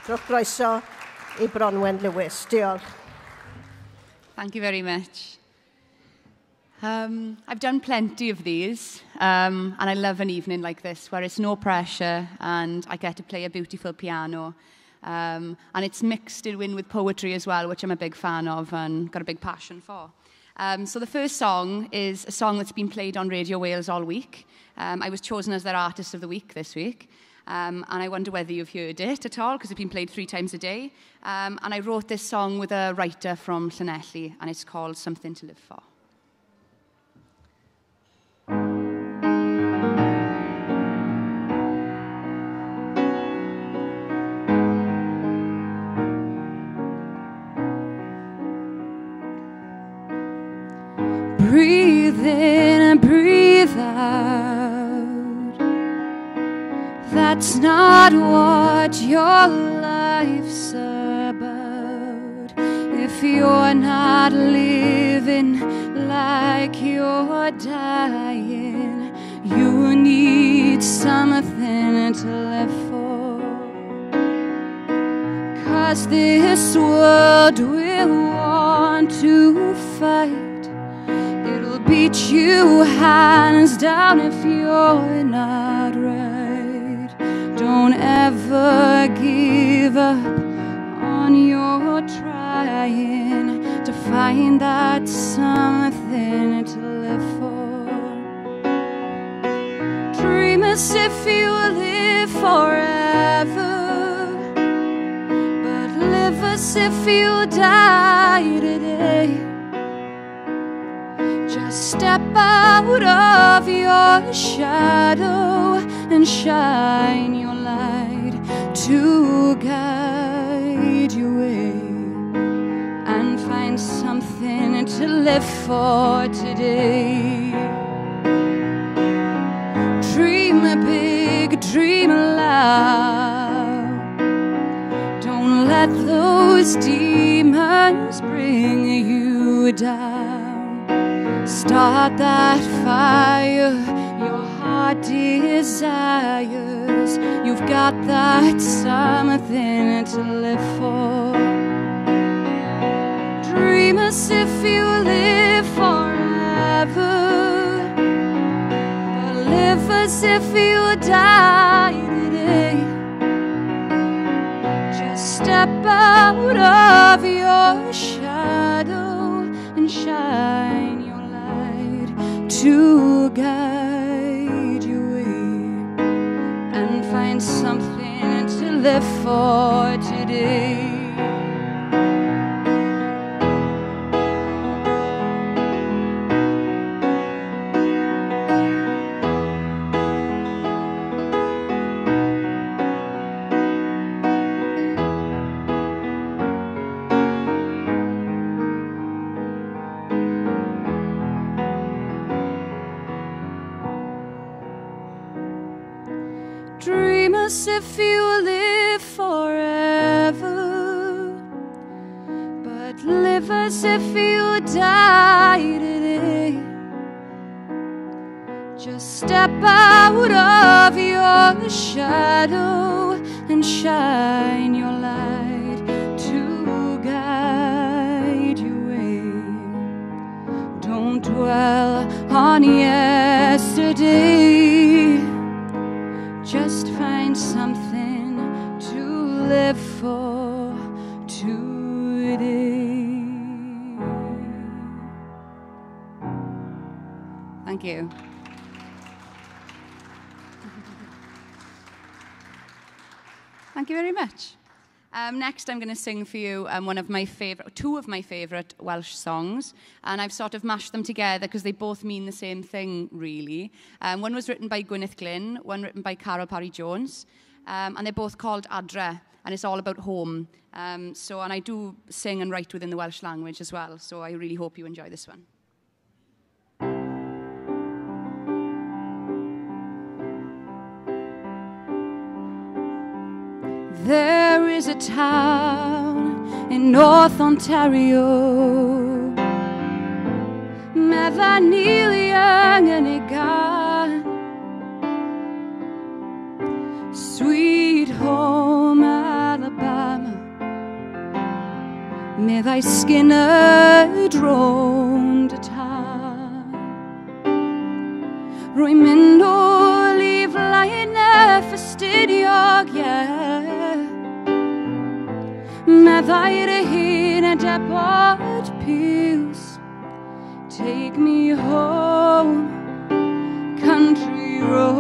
Drwch groeso I Bronwen Lewis. Diolch. Thank you very much. I've done plenty of these, and I love an evening like this where it's no pressure and I get to play a beautiful piano. And it's mixed in with poetry as well, which I'm a big fan of and got a big passion for. So the first song is a song that's been played on Radio Wales all week. I was chosen as their Artist of the Week this week. And I wonder whether you've heard it at all, because it's been played 3 times a day. And I wrote this song with a writer from Llanelli, and it's called Something to Live For. Breathe in and breathe out. That's not what your life's about. If you're not living like you're dying, you need something to live for. 'Cause this world will want to fight. Beat you hands down if you're not right. Don't ever give up on your trying to find that something to live for. Dream as if you live forever, but live as if you die today. Just step out of your shadow and shine your light to guide your way, and find something to live for today. Dream big, dream loud. Don't let those demons bring you down. Start that fire your heart desires. You've got that something to live for. Dream as if you live forever, but live as if you die today. Just step out of your shadow and shine to guide your way, and find something to live for today. Dream as if you live forever, but live as if you die today. Just step out of your shadow and shine your light to guide your way. Don't dwell on yesterday. Just find something to live for today. Thank you. Thank you very much. Next, I'm going to sing for you two of my favourite Welsh songs, and I've sort of mashed them together because they both mean the same thing, really. One was written by Gwyneth Glyn, one written by Carol Parry-Jones, and they're both called Adre, and it's all about home. And I do sing and write within the Welsh language as well, so I really hope you enjoy this one. There is a town in North Ontario, Medda Neil Young and Igan, Sweet Home Alabama. meddai skinner rownd y tân. Rwy'n mynd ôl I flaen y fastidiog, meddai'r hyn a debod piws. Take me home, country roads.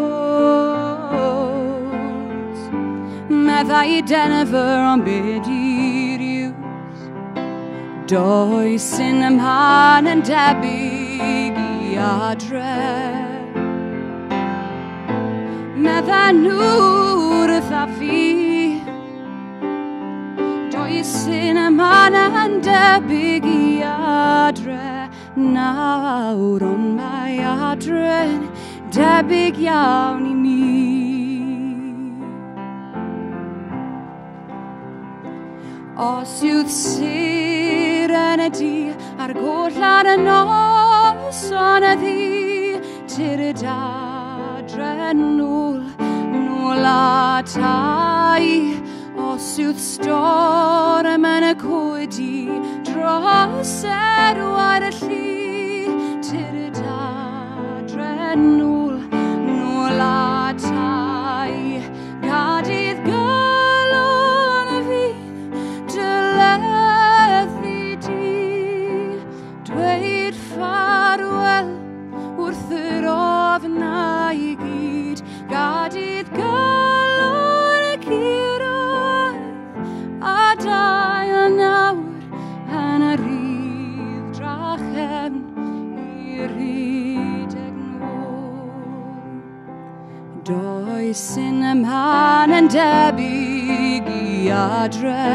Meddai Denver on bediriws. Does yn ymhan yn debyg I adre. Meddai nhw'r wrtha fi. Does yn ymhan yn debyg I adre. Nawr on mae adre'n debyg iawn I mi. Os yw'r sir yn y di ar gollan y noson y ddi, tir adre'n nôl atai. Os yw'r storm yn y codi dros erwair y lli, tir adre'n nôl atai. Gadydd galon y fi, dyleddu di, dweud ffarwel wrth yr ofna I gyd. Gadydd galon y curoedd a dail nawr yn y rydd drachem I rhedeg nôl. Does yn ymhan yn debyg I adre.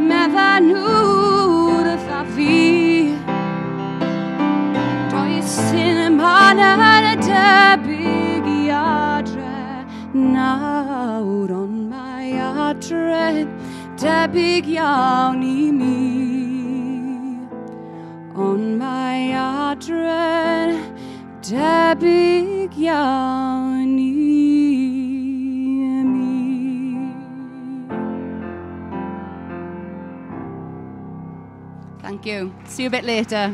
Meddai nhw'r wrtha fi. Does yn ymhan yn debyg I adre. Nawr on mae adre debyg iawn I mi. On mae adre debyg iawn I mi. Thank you. See you a bit later.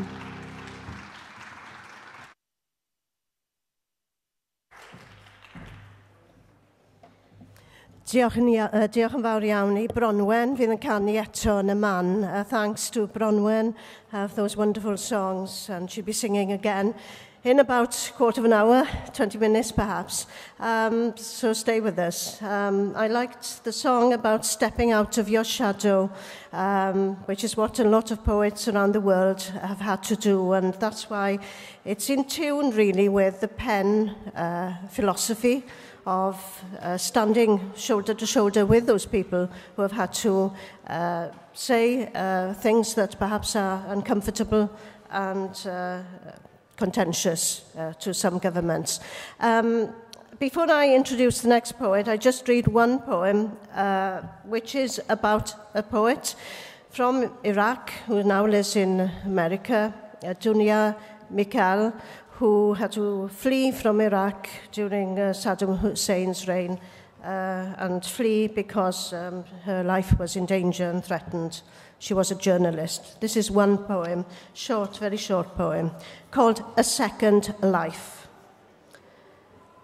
Diolch yn fawr iawn I Bronwen. Fydd yn canu eto yn y man. Thanks to Bronwen for those wonderful songs. And she'll be singing again in about a quarter of an hour, 20 minutes perhaps. So stay with us. I liked the song about stepping out of your shadow, which is what a lot of poets around the world have had to do. And that's why it's in tune really with the pen philosophy of standing shoulder to shoulder with those people who have had to say things that perhaps are uncomfortable and contentious to some governments. Before I introduce the next poet, I just read one poem, which is about a poet from Iraq who now lives in America, Dunya Mikhail, who had to flee from Iraq during Saddam Hussein's reign and flee because her life was in danger and threatened. She was a journalist. This is one poem, short, very short poem, called A Second Life.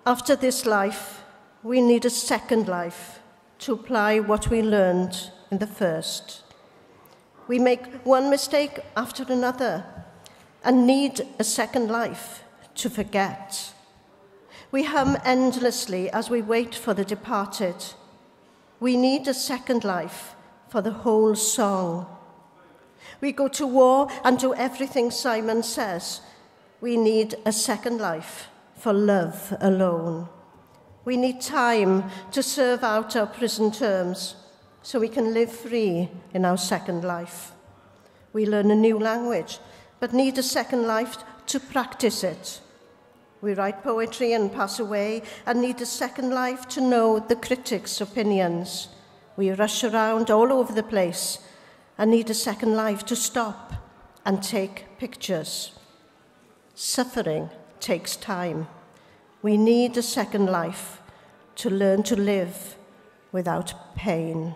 After this life, we need a second life to apply what we learned in the first. We make one mistake after another and need a second life to forget. We hum endlessly as we wait for the departed. We need a second life for the whole song. We go to war and do everything Simon says. We need a second life for love alone. We need time to serve out our prison terms so we can live free in our second life. We learn a new language, but need a second life to practice it. We write poetry and pass away and need a second life to know the critics' opinions. We rush around all over the place and need a second life to stop and take pictures. Suffering takes time. We need a second life to learn to live without pain.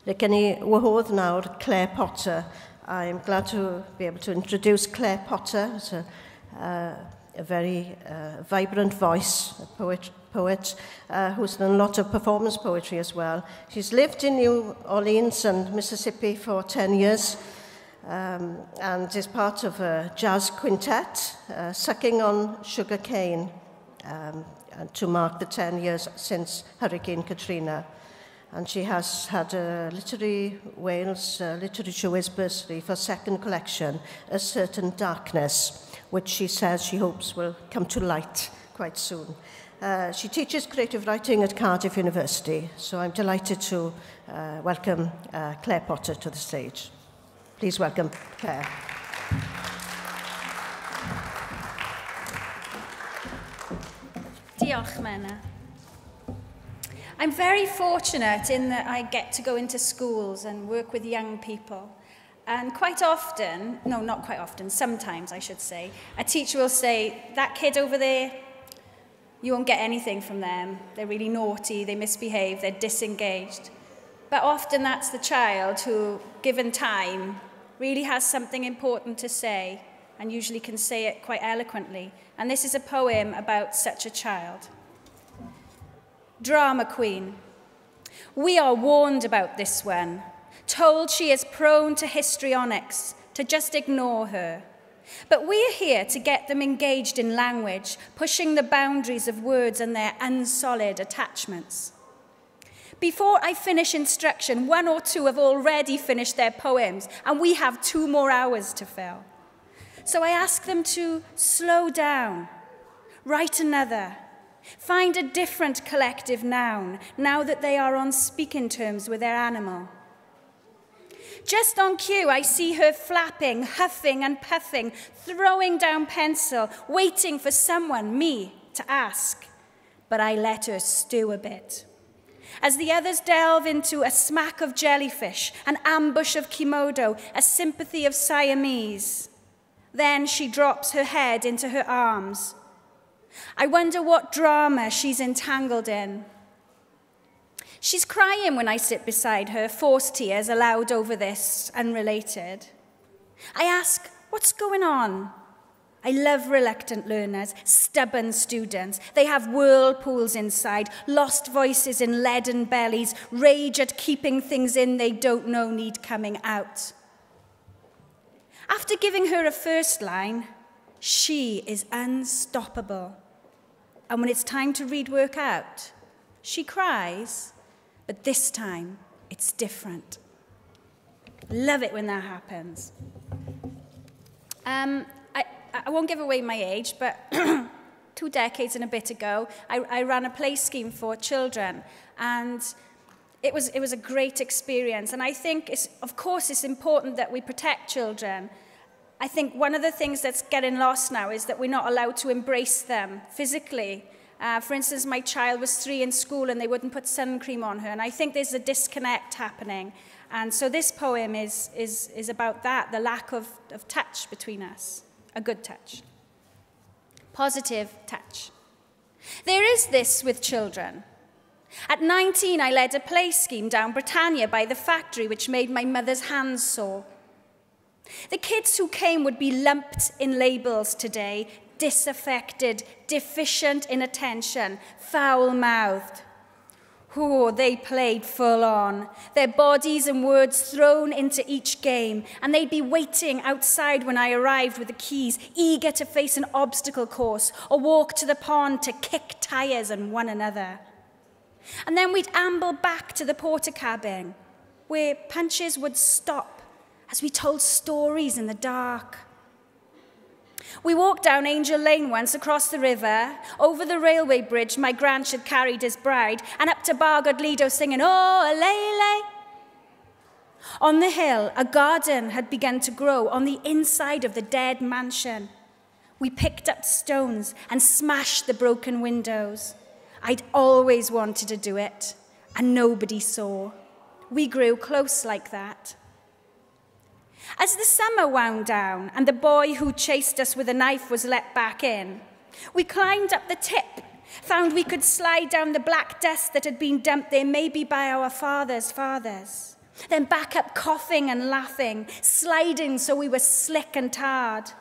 Like any wahodd nawr, Claire Potter. I'm glad to be able to introduce Claire Potter. It's a very vibrant voice, a poet who's done a lot of performance poetry as well. She's lived in New Orleans and Mississippi for 10 years and is part of a jazz quintet, Sucking on Sugar Cane, to mark the 10 years since Hurricane Katrina. And she has had a Wales Literature Whiz bursary for second collection, A Certain Darkness, which she says she hopes will come to light quite soon. She teaches creative writing at Cardiff University, so I'm delighted to welcome Claire Potter to the stage. Please welcome Claire. Diolch, Menna. I'm very fortunate in that I get to go into schools and work with young people. And quite often, no, not quite often, sometimes I should say, a teacher will say, that kid over there, you won't get anything from them. They're really naughty, they misbehave, they're disengaged. But often that's the child who, given time, really has something important to say and usually can say it quite eloquently. And this is a poem about such a child. Drama Queen. We are warned about this one, told she is prone to histrionics, to just ignore her. But we are here to get them engaged in language, pushing the boundaries of words and their unsolid attachments. Before I finish instruction, 1 or 2 have already finished their poems, and we have 2 more hours to fill. So I ask them to slow down, write another, find a different collective noun, now that they are on speaking terms with their animal. Just on cue, I see her flapping, huffing and puffing, throwing down pencil, waiting for someone, me, to ask. But I let her stew a bit. As the others delve into a smack of jellyfish, an ambush of Komodo, a sympathy of Siamese. Then she drops her head into her arms. I wonder what drama she's entangled in. She's crying when I sit beside her, forced tears allowed over this, unrelated. I ask, what's going on? I love reluctant learners, stubborn students. They have whirlpools inside, lost voices in leaden bellies, rage at keeping things in they don't know need coming out. After giving her a first line, she is unstoppable. And when it's time to read work out, she cries, but this time it's different. Love it when that happens. I won't give away my age, but 2 decades and a bit ago, I ran a play scheme for children, and it was a great experience. And I think, of course, it's important that we protect children. I think one of the things that's getting lost now is that we're not allowed to embrace them physically. For instance, my child was 3 in school and they wouldn't put sun cream on her, and I think there's a disconnect happening. And so this poem is about that, the lack of touch between us. A good touch. Positive touch. There is this with children. At 19, I led a play scheme down Britannia by the factory, which made my mother's hands sore. The kids who came would be lumped in labels today, disaffected, deficient in attention, foul-mouthed. Oh, they played full on, their bodies and words thrown into each game, and they'd be waiting outside when I arrived with the keys, eager to face an obstacle course or walk to the pond to kick tires on one another. And then we'd amble back to the porter cabin, where punches would stop as we told stories in the dark. We walked down Angel Lane once across the river, over the railway bridge my Granch had carried his bride, and up to Bargod Lido singing, oh, lay. On the hill, a garden had begun to grow on the inside of the dead mansion. We picked up stones and smashed the broken windows. I'd always wanted to do it, and nobody saw. We grew close like that. As the summer wound down and the boy who chased us with a knife was let back in, we climbed up the tip, found we could slide down the black dust that had been dumped there maybe by our fathers' fathers. Then back up coughing and laughing, sliding so we were slick and tarred.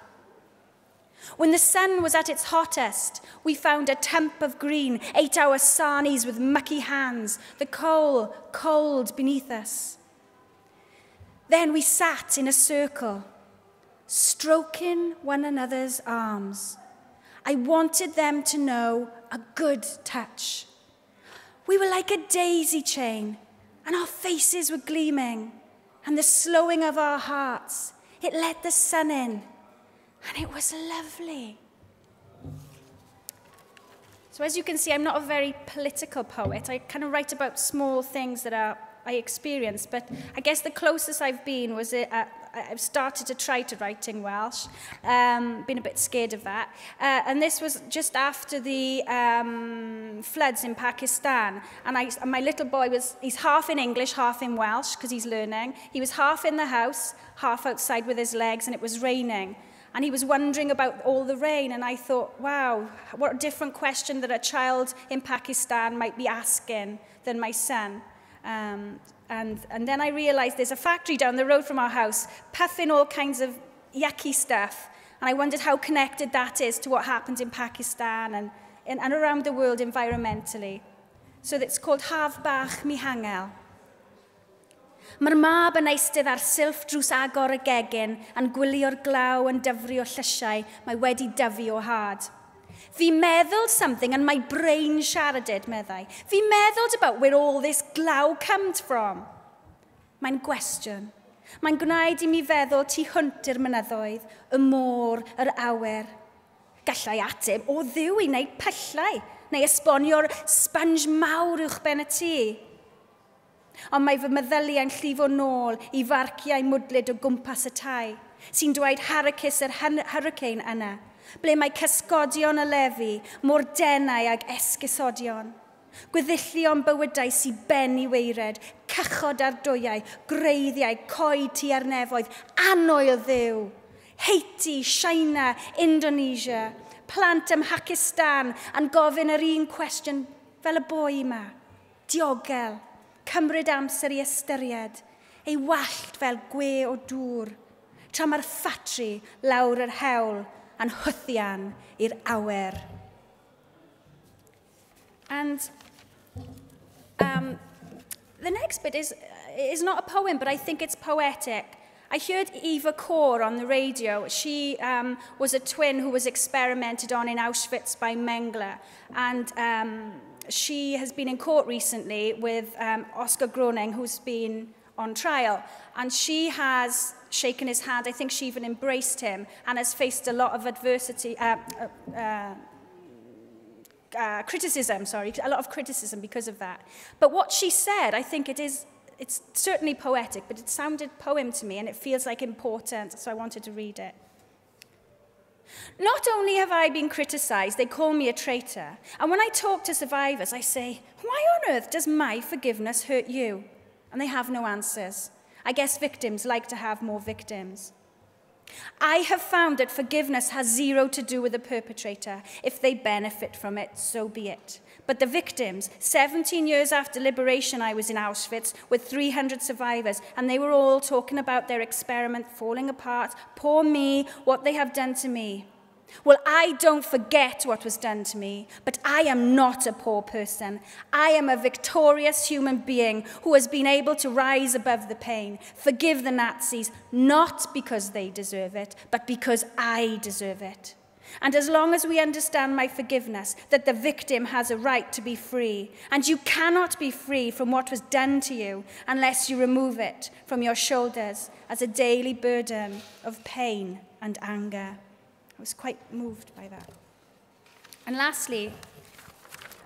When the sun was at its hottest, we found a tump of green, ate our sarnies with mucky hands, the coal cold beneath us. Then we sat in a circle, stroking one another's arms. I wanted them to know a good touch. We were like a daisy chain, and our faces were gleaming, and the slowing of our hearts, it let the sun in, and it was lovely. So as you can see, I'm not a very political poet. I kind of write about small things that I experience, but I guess the closest I've been was I've started to try to write in Welsh, been a bit scared of that, and this was just after the floods in Pakistan, and my little boy he's half in English, half in Welsh, because he's learning. He was half in the house, half outside with his legs, and it was raining. And he was wondering about all the rain, and I thought, wow, what a different question that a child in Pakistan might be asking than my son. And then I realized there's a factory down the road from our house, puffing all kinds of yucky stuff. And I wondered how connected that is to what happens in Pakistan and around the world environmentally. So it's called Haf Bach Mihangel. Mae'r mab yn eistedd ar silff drws agor y gegin a'n gwylio'r glaw yn dyfrio llysiau mae wedi dyfu o had. Fi meddwl something and my brain siaraded, meddai. Fi meddwl about where all this glaw comes from. Mae'n gwestiwn. Mae'n gwneud i mi feddwl tu hwnt i'r mynyddoedd, y môr, yr awyr. Gallai ateb o ddiw i wneud pyllau, neu esbonio'r sponge mawr uwch ben y tŷ. Ond mae fy meddyliau'n llifo nôl i farciau mwdlyd o gwmpas y tai, sy'n dweud haracus yr hurricane yna, ble mae cysgodion y lefi, mordenau ag esgusodion. Gweddillion bywydau sy'n ben i weired, cychod ar dwyau, greiddiau, coed tu ar nefoedd, annoel ddiw. Haiti, China, Indonesia, plant ym Pakistan yn gofyn yr un cwestiwn fel y boi yma, diogel. Cymryd amser i ystyried, ei wallt fel gwe o dŵr, tra mae'r ffatri lawr yr hewl a'n hwthian i'r awyr. And the next bit is not a poem, but I think it's poetic. I heard Eva Kaur on the radio. She was a twin who was experimented on in Auschwitz by Mengele, and she has been in court recently with Oscar Groening, who's been on trial. And she has shaken his hand. I think she even embraced him and has faced a lot of adversity, criticism, a lot of criticism because of that. But what she said, I think it's certainly poetic, but it sounded poem to me and it feels like important, so I wanted to read it. Not only have I been criticised, they call me a traitor. And when I talk to survivors, I say, why on earth does my forgiveness hurt you? And they have no answers. I guess victims like to have more victims. I have found that forgiveness has zero to do with the perpetrator. If they benefit from it, so be it. But the victims, 17 years after liberation, I was in Auschwitz with 300 survivors, and they were all talking about their experiment falling apart. Poor me, what they have done to me. Well, I don't forget what was done to me, but I am not a poor person. I am a victorious human being who has been able to rise above the pain, forgive the Nazis, not because they deserve it, but because I deserve it. And as long as we understand my forgiveness, that the victim has a right to be free, and you cannot be free from what was done to you unless you remove it from your shoulders as a daily burden of pain and anger. I was quite moved by that. And lastly,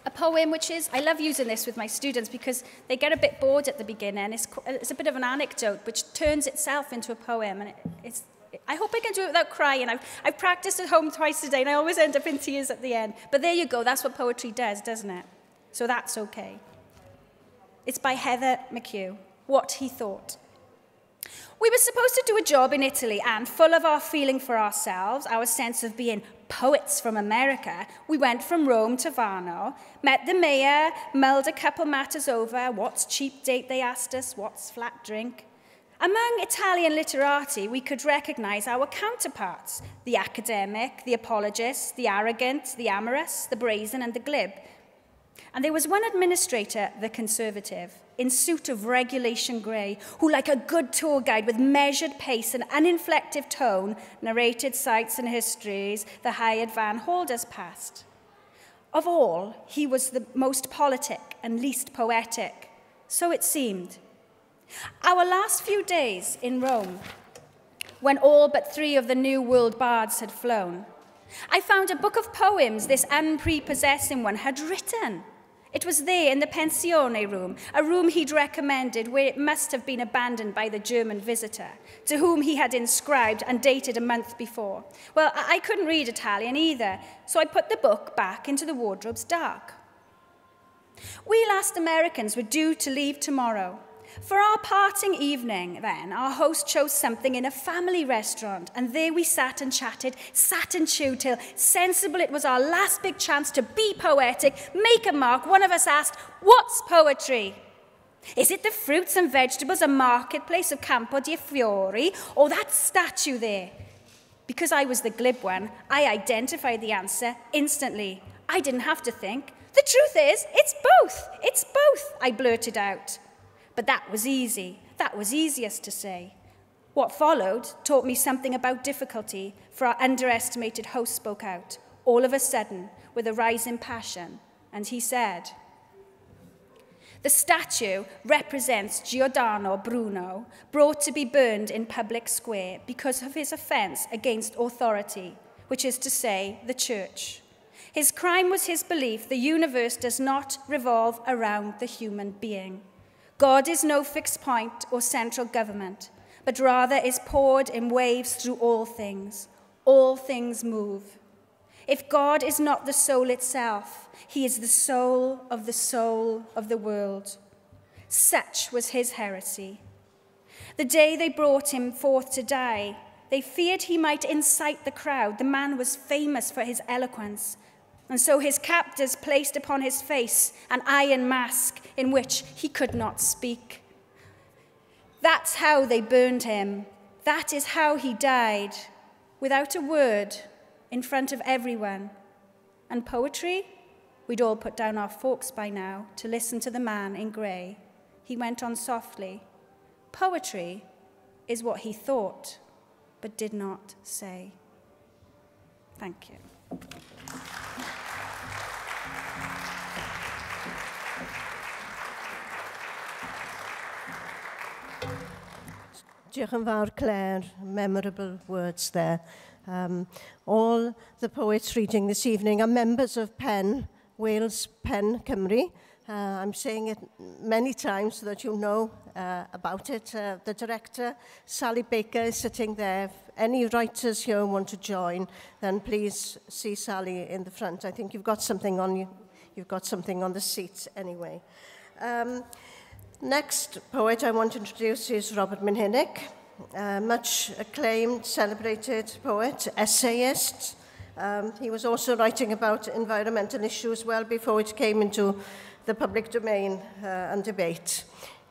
a poem which is, I love using this with my students because they get a bit bored at the beginning. It's a bit of an anecdote which turns itself into a poem, and I hope I can do it without crying. I've practiced at home twice a day, and I always end up in tears at the end. But there you go, that's what poetry does, doesn't it? So that's okay. It's by Heather McHugh, What He Thought. We were supposed to do a job in Italy, and full of our feeling for ourselves, our sense of being poets from America, we went from Rome to Varno, met the mayor, mulled a couple matters over. What's cheap date, they asked us, what's flat drink? Among Italian literati, we could recognise our counterparts, the academic, the apologist, the arrogant, the amorous, the brazen and the glib. And there was one administrator, the conservative, in suit of regulation grey, who, like a good tour guide with measured pace and uninflective tone, narrated sights and histories the hired van hauled us past. Of all, he was the most politic and least poetic, so it seemed. Our last few days in Rome, when all but 3 of the New World bards had flown, I found a book of poems this unprepossessing one had written. It was there in the pensione room, a room he'd recommended where it must have been abandoned by the German visitor, to whom he had inscribed and dated a month before. Well, I couldn't read Italian either, so I put the book back into the wardrobe's dark. We last Americans were due to leave tomorrow. For our parting evening, then, our host chose something in a family restaurant, and there we sat and chatted, sat and chewed till, sensible it was our last big chance to be poetic, make a mark. One of us asked, "What's poetry? Is it the fruits and vegetables and marketplace of Campo dei Fiori, or that statue there?" Because I was the glib one, I identified the answer instantly. I didn't have to think. "The truth is, it's both, I blurted out. But that was easy. That was easiest to say. What followed taught me something about difficulty, for our underestimated host spoke out, all of a sudden, with a rising passion, and he said, "The statue represents Giordano Bruno, brought to be burned in public square because of his offence against authority, which is to say, the church. His crime was his belief the universe does not revolve around the human being. God is no fixed point or central government, but rather is poured in waves through all things. All things move. If God is not the soul itself, he is the soul of the world." Such was his heresy. The day they brought him forth to die, they feared he might incite the crowd. The man was famous for his eloquence, and so his captors placed upon his face an iron mask in which he could not speak. That's how they burned him. That is how he died, without a word, in front of everyone. And poetry? We'd all put down our forks by now to listen to the man in grey. He went on softly. Poetry is what he thought, but did not say. Thank you. Diolch yn fawr, Claire. Memorable words there. All the poets reading this evening are members of PEN, Wales PEN Cymru. I'm saying it many times so that you know about it. The director, Sally Baker, is sitting there. If any writers here want to join, then please see Sally in the front. I think you've got something on you. You've got something on the seats anyway. Next poet I want to introduce is Robert Mynhenig, much acclaimed, celebrated poet, essayist. He was also writing about environmental issues well before it came into the public domain and debate.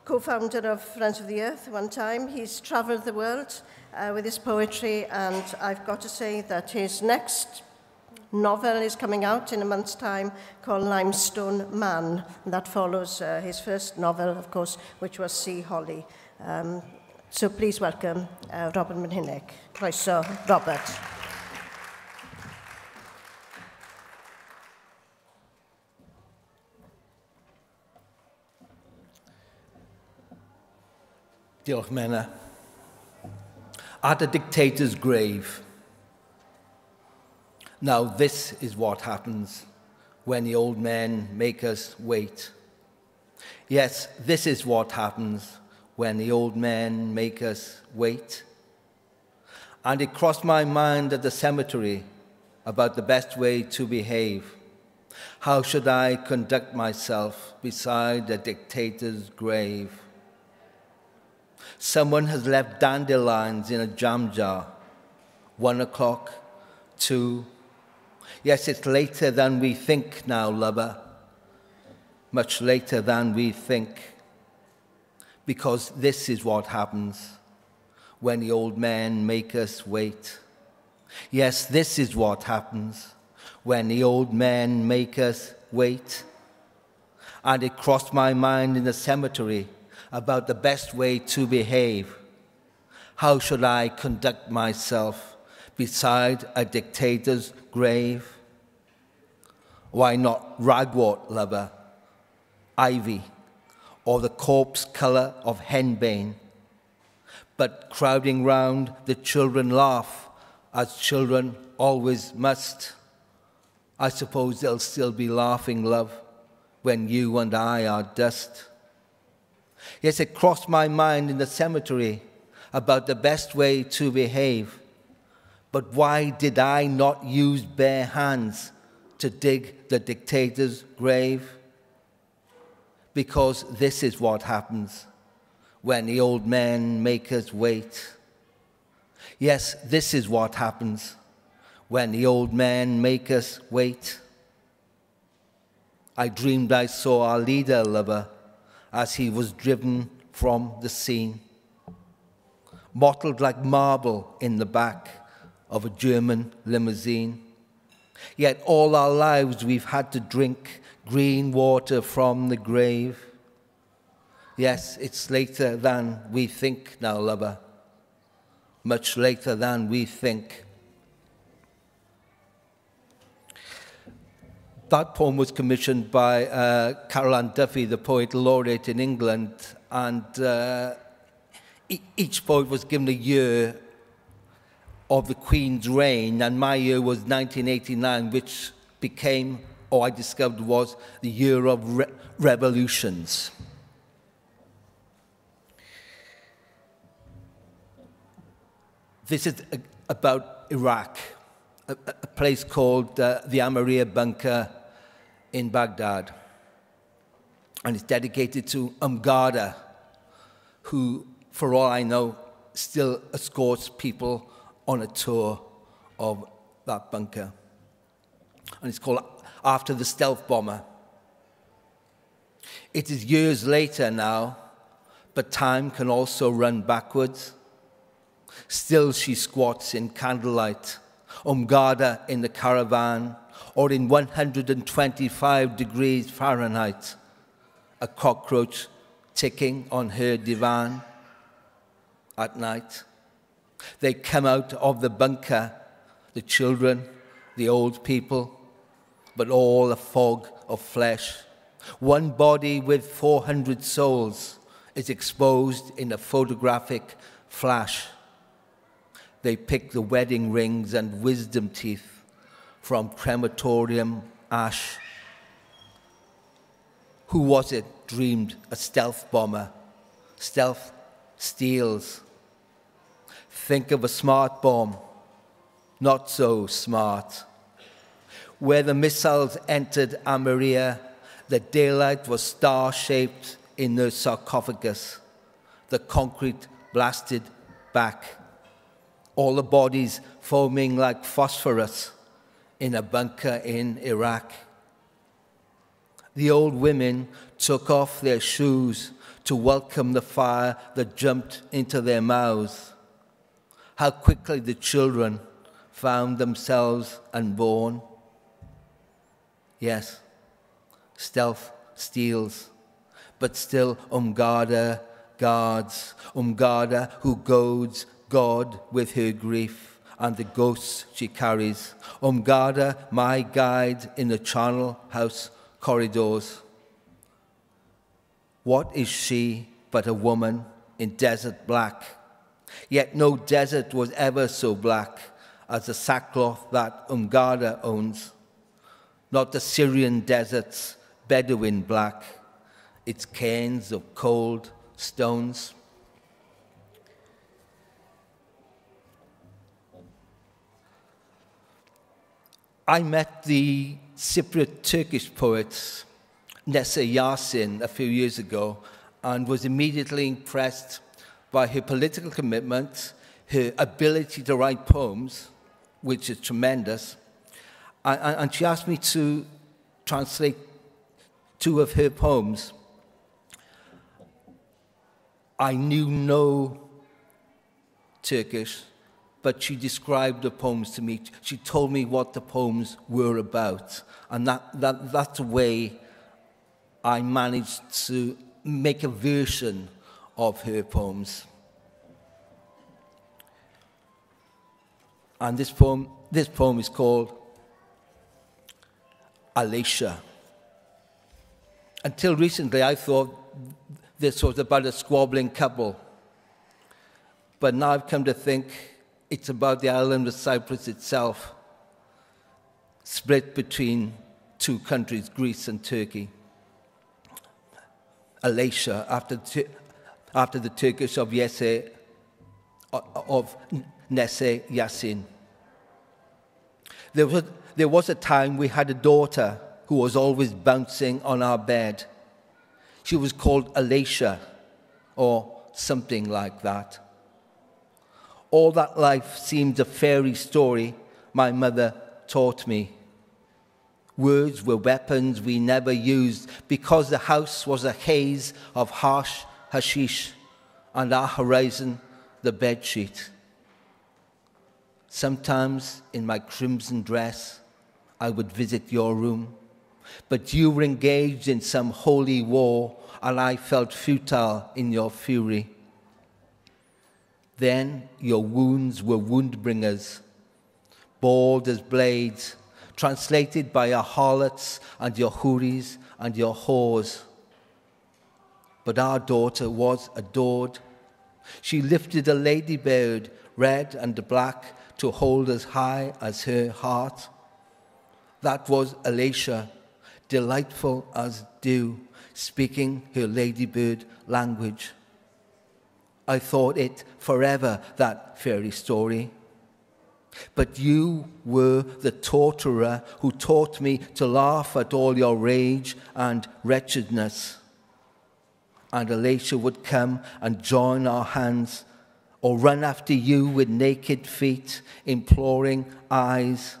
Co-founder of Friends of the Earth one time. He's travelled the world with his poetry, and I've got to say that his next novel is coming out in a month's time called Limestone Man. And that follows his first novel, of course, which was Sea Holly. So please welcome Robert Mynhenig. Croeso, Robert. Diolch, Menna. At a dictator's grave. Now this is what happens when the old men make us wait. Yes, this is what happens when the old men make us wait. And it crossed my mind at the cemetery about the best way to behave. How should I conduct myself beside a dictator's grave? Someone has left dandelions in a jam jar. 1 o'clock, 2. Yes, it's later than we think now, lover. Much later than we think. Because this is what happens when the old men make us wait. Yes, this is what happens when the old men make us wait. And it crossed my mind in the cemetery about the best way to behave. How should I conduct myself beside a dictator's grave? Why not ragwort, lover, ivy, or the corpse colour of henbane? But crowding round, the children laugh, as children always must. I suppose they'll still be laughing, love, when you and I are dust. Yes, it crossed my mind in the cemetery about the best way to behave. But why did I not use bare hands to dig the dictator's grave? Because this is what happens when the old men make us wait. Yes, this is what happens when the old men make us wait. I dreamed I saw our leader, lover, as he was driven from the scene, mottled like marble in the back of a German limousine. Yet all our lives we've had to drink green water from the grave. Yes, it's later than we think now, lover, much later than we think. That poem was commissioned by Carolyn Duffy, the poet laureate in England, and each poet was given a year of the Queen's reign, and my year was 1989, which became, or I discovered, was the year of revolutions. This is about Iraq, a place called the Amaria Bunker in Baghdad. And it's dedicated to Umgada, who, for all I know, still escorts people on a tour of that bunker. And it's called after the stealth bomber. It is years later now, but time can also run backwards. Still she squats in candlelight, Umgada in the caravan, or in 125 degrees Fahrenheit, a cockroach ticking on her divan at night. They come out of the bunker, the children, the old people, but all a fog of flesh. One body with 400 souls is exposed in a photographic flash. They pick the wedding rings and wisdom teeth from crematorium ash. Who was it dreamed a stealth bomber? Stealth steals. Think of a smart bomb, not so smart. Where the missiles entered Amaria, the daylight was star-shaped in the sarcophagus. The concrete blasted back. All the bodies foaming like phosphorus in a bunker in Iraq. The old women took off their shoes to welcome the fire that jumped into their mouths. How quickly the children found themselves unborn. Yes, stealth steals, but still Umgada guards. Umgada who goads God with her grief and the ghosts she carries. Umgada, my guide in the charnel house corridors. What is she but a woman in desert black? Yet no desert was ever so black as the sackcloth that Umgada owns. Not the Syrian desert's Bedouin black, its cairns of cold stones. I met the Cypriot Turkish poet Nessa Yasin a few years ago and was immediately impressed by her political commitment, her ability to write poems, which is tremendous, and she asked me to translate 2 of her poems. I knew no Turkish, but she described the poems to me. She told me what the poems were about, and that's the way I managed to make a version of her poems. And this poem is called Alicia. Until recently, I thought this was about a squabbling couple. But now I've come to think it's about the island of Cyprus itself, split between 2 countries, Greece and Turkey. Alicia, after the Turkish of Nese Yasin. There was a time we had a daughter who was always bouncing on our bed. She was called Alicia, or something like that. All that life seemed a fairy story my mother taught me. Words were weapons we never used because the house was a haze of harsh hashish and our horizon the bedsheet. Sometimes in my crimson dress I would visit your room, but you were engaged in some holy war and I felt futile in your fury. Then your wounds were wound bringers, bald as blades, translated by your harlots and your houris and your whores. But our daughter was adored. She lifted a ladybird, red and black, to hold as high as her heart. That was Alicia, delightful as dew, speaking her ladybird language. I thought it forever, that fairy story. But you were the torturer who taught me to laugh at all your rage and wretchedness. And Alicia would come and join our hands, or run after you with naked feet, imploring eyes,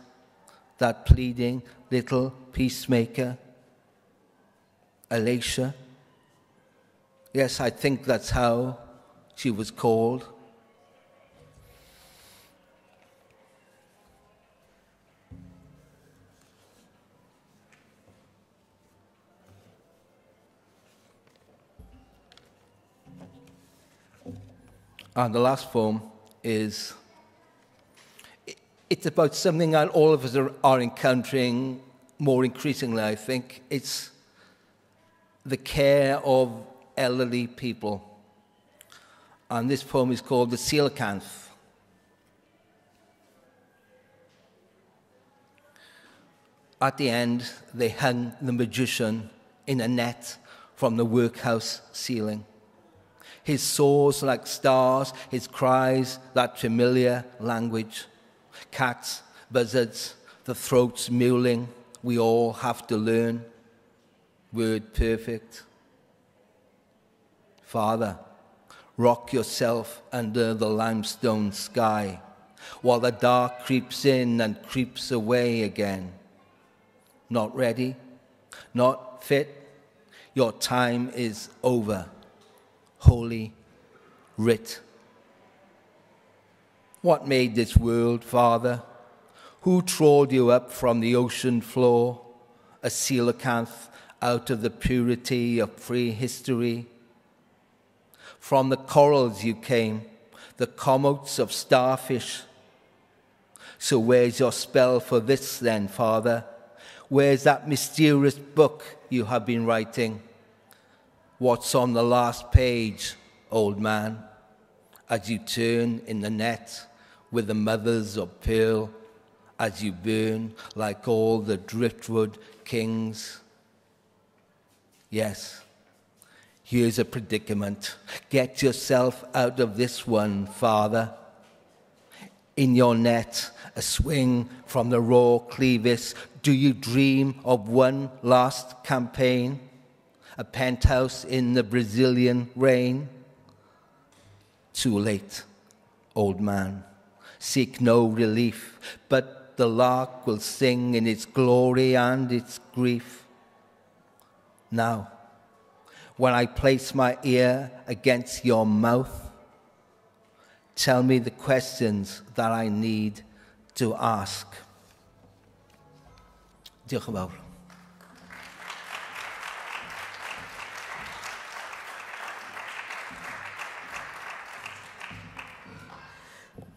that pleading little peacemaker. Alicia. Yes, I think that's how she was called. And the last poem is, it's about something that all of us are encountering more increasingly, I think. It's the care of elderly people. And this poem is called The Coelacanth. At the end, they hung the magician in a net from the workhouse ceiling. His soars like stars, his cries that familiar language. Cats, buzzards, the throats mewling, we all have to learn. Word perfect. Father, rock yourself under the limestone sky, while the dark creeps in and creeps away again. Not ready, not fit, your time is over. Holy writ. What made this world, Father? Who trawled you up from the ocean floor, a coelacanth out of the purity of prehistory? From the corals you came, the comotes of starfish. So where's your spell for this then, Father? Where's that mysterious book you have been writing? What's on the last page, old man, as you turn in the net with the mothers of pearl, as you burn like all the driftwood kings? Yes, here's a predicament. Get yourself out of this one, Father. In your net, a swing from the raw clevis, do you dream of one last campaign? A penthouse in the Brazilian rain? Too late, old man, seek no relief, but the lark will sing in its glory and its grief. Now, when I place my ear against your mouth, tell me the questions that I need to ask. Diolch yn fawr.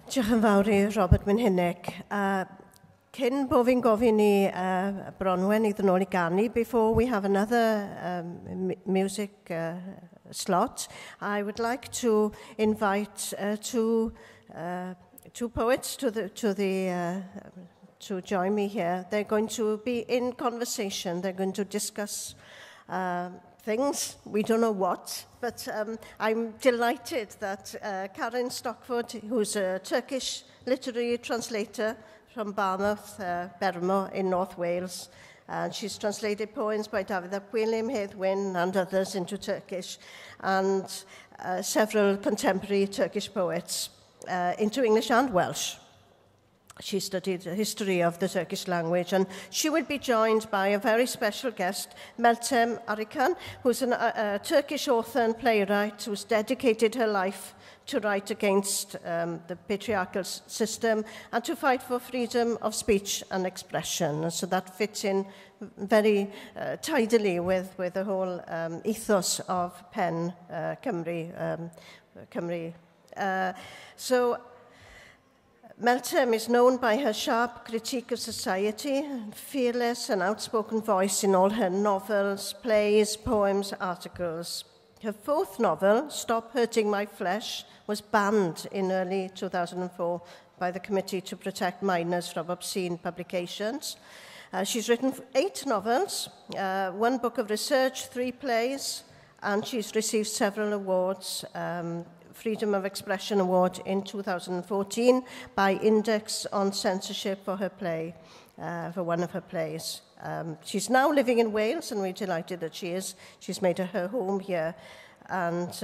Diolch yn fawr i Robert Mynhinnig. Cyn bo fi'n gofyn i Bronwen i ddod nôl i ganu, before we have another music slot, I would like to invite two poets to join me here. They're going to be in conversation. They're going to discuss things, we don't know what, but I'm delighted that Carolyn Stocker, who's a Turkish literary translator from Barmouth, Bermo in North Wales, and she's translated poems by David Ap Gwilym, Hedd Wyn and others into Turkish, and several contemporary Turkish poets into English and Welsh. She studied the history of the Turkish language, and she will be joined by a very special guest, Meltem Arıkan, who's a Turkish author and playwright who's dedicated her life to write against the patriarchal system and to fight for freedom of speech and expression. And so that fits in very tidily with the whole ethos of Pen Cymru. So Meltem is known by her sharp critique of society, fearless and outspoken voice in all her novels, plays, poems, articles. Her fourth novel, Stop Hurting My Flesh, was banned in early 2004 by the Committee to Protect Minors from Obscene Publications. She's written 8 novels, 1 book of research, 3 plays, and she's received several awards. Freedom of Expression Award in 2014 by Index on Censorship for her play, for one of her plays. She's now living in Wales, and we're delighted that she is. She's made her home here. And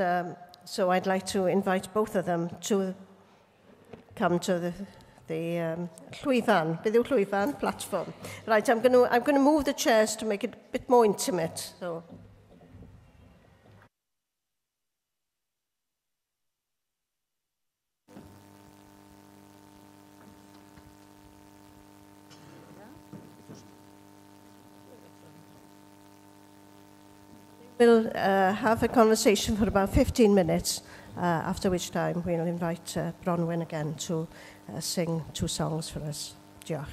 so I'd like to invite both of them to come to the llwyfan, beth yw llwyfan? Platform. Right, I'm going to move the chairs to make it a bit more intimate. So. We'll have a conversation for about 15 minutes, after which time we'll invite Bronwen again to sing 2 songs for us. Diolch.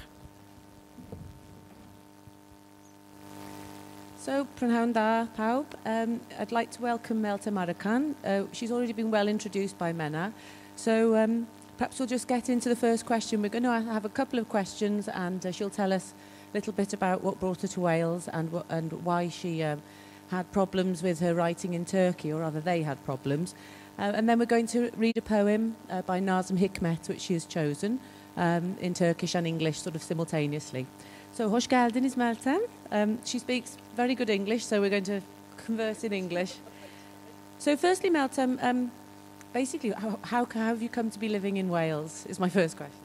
So, prynhawn da, pawb. I'd like to welcome Meltem Arıkan. She's already been well introduced by Menna. So perhaps we'll just get into the first question. We're going to have a couple of questions, and she'll tell us a little bit about what brought her to Wales and why she had problems with her writing in Turkey, or rather they had problems. And then we're going to read a poem by Nasim Hikmat, which she has chosen in Turkish and English sort of simultaneously. So, hoş geldiniz Meltem. She speaks very good English, so we're going to converse in English. So firstly, Meltem, basically, how have you come to be living in Wales, is my first question.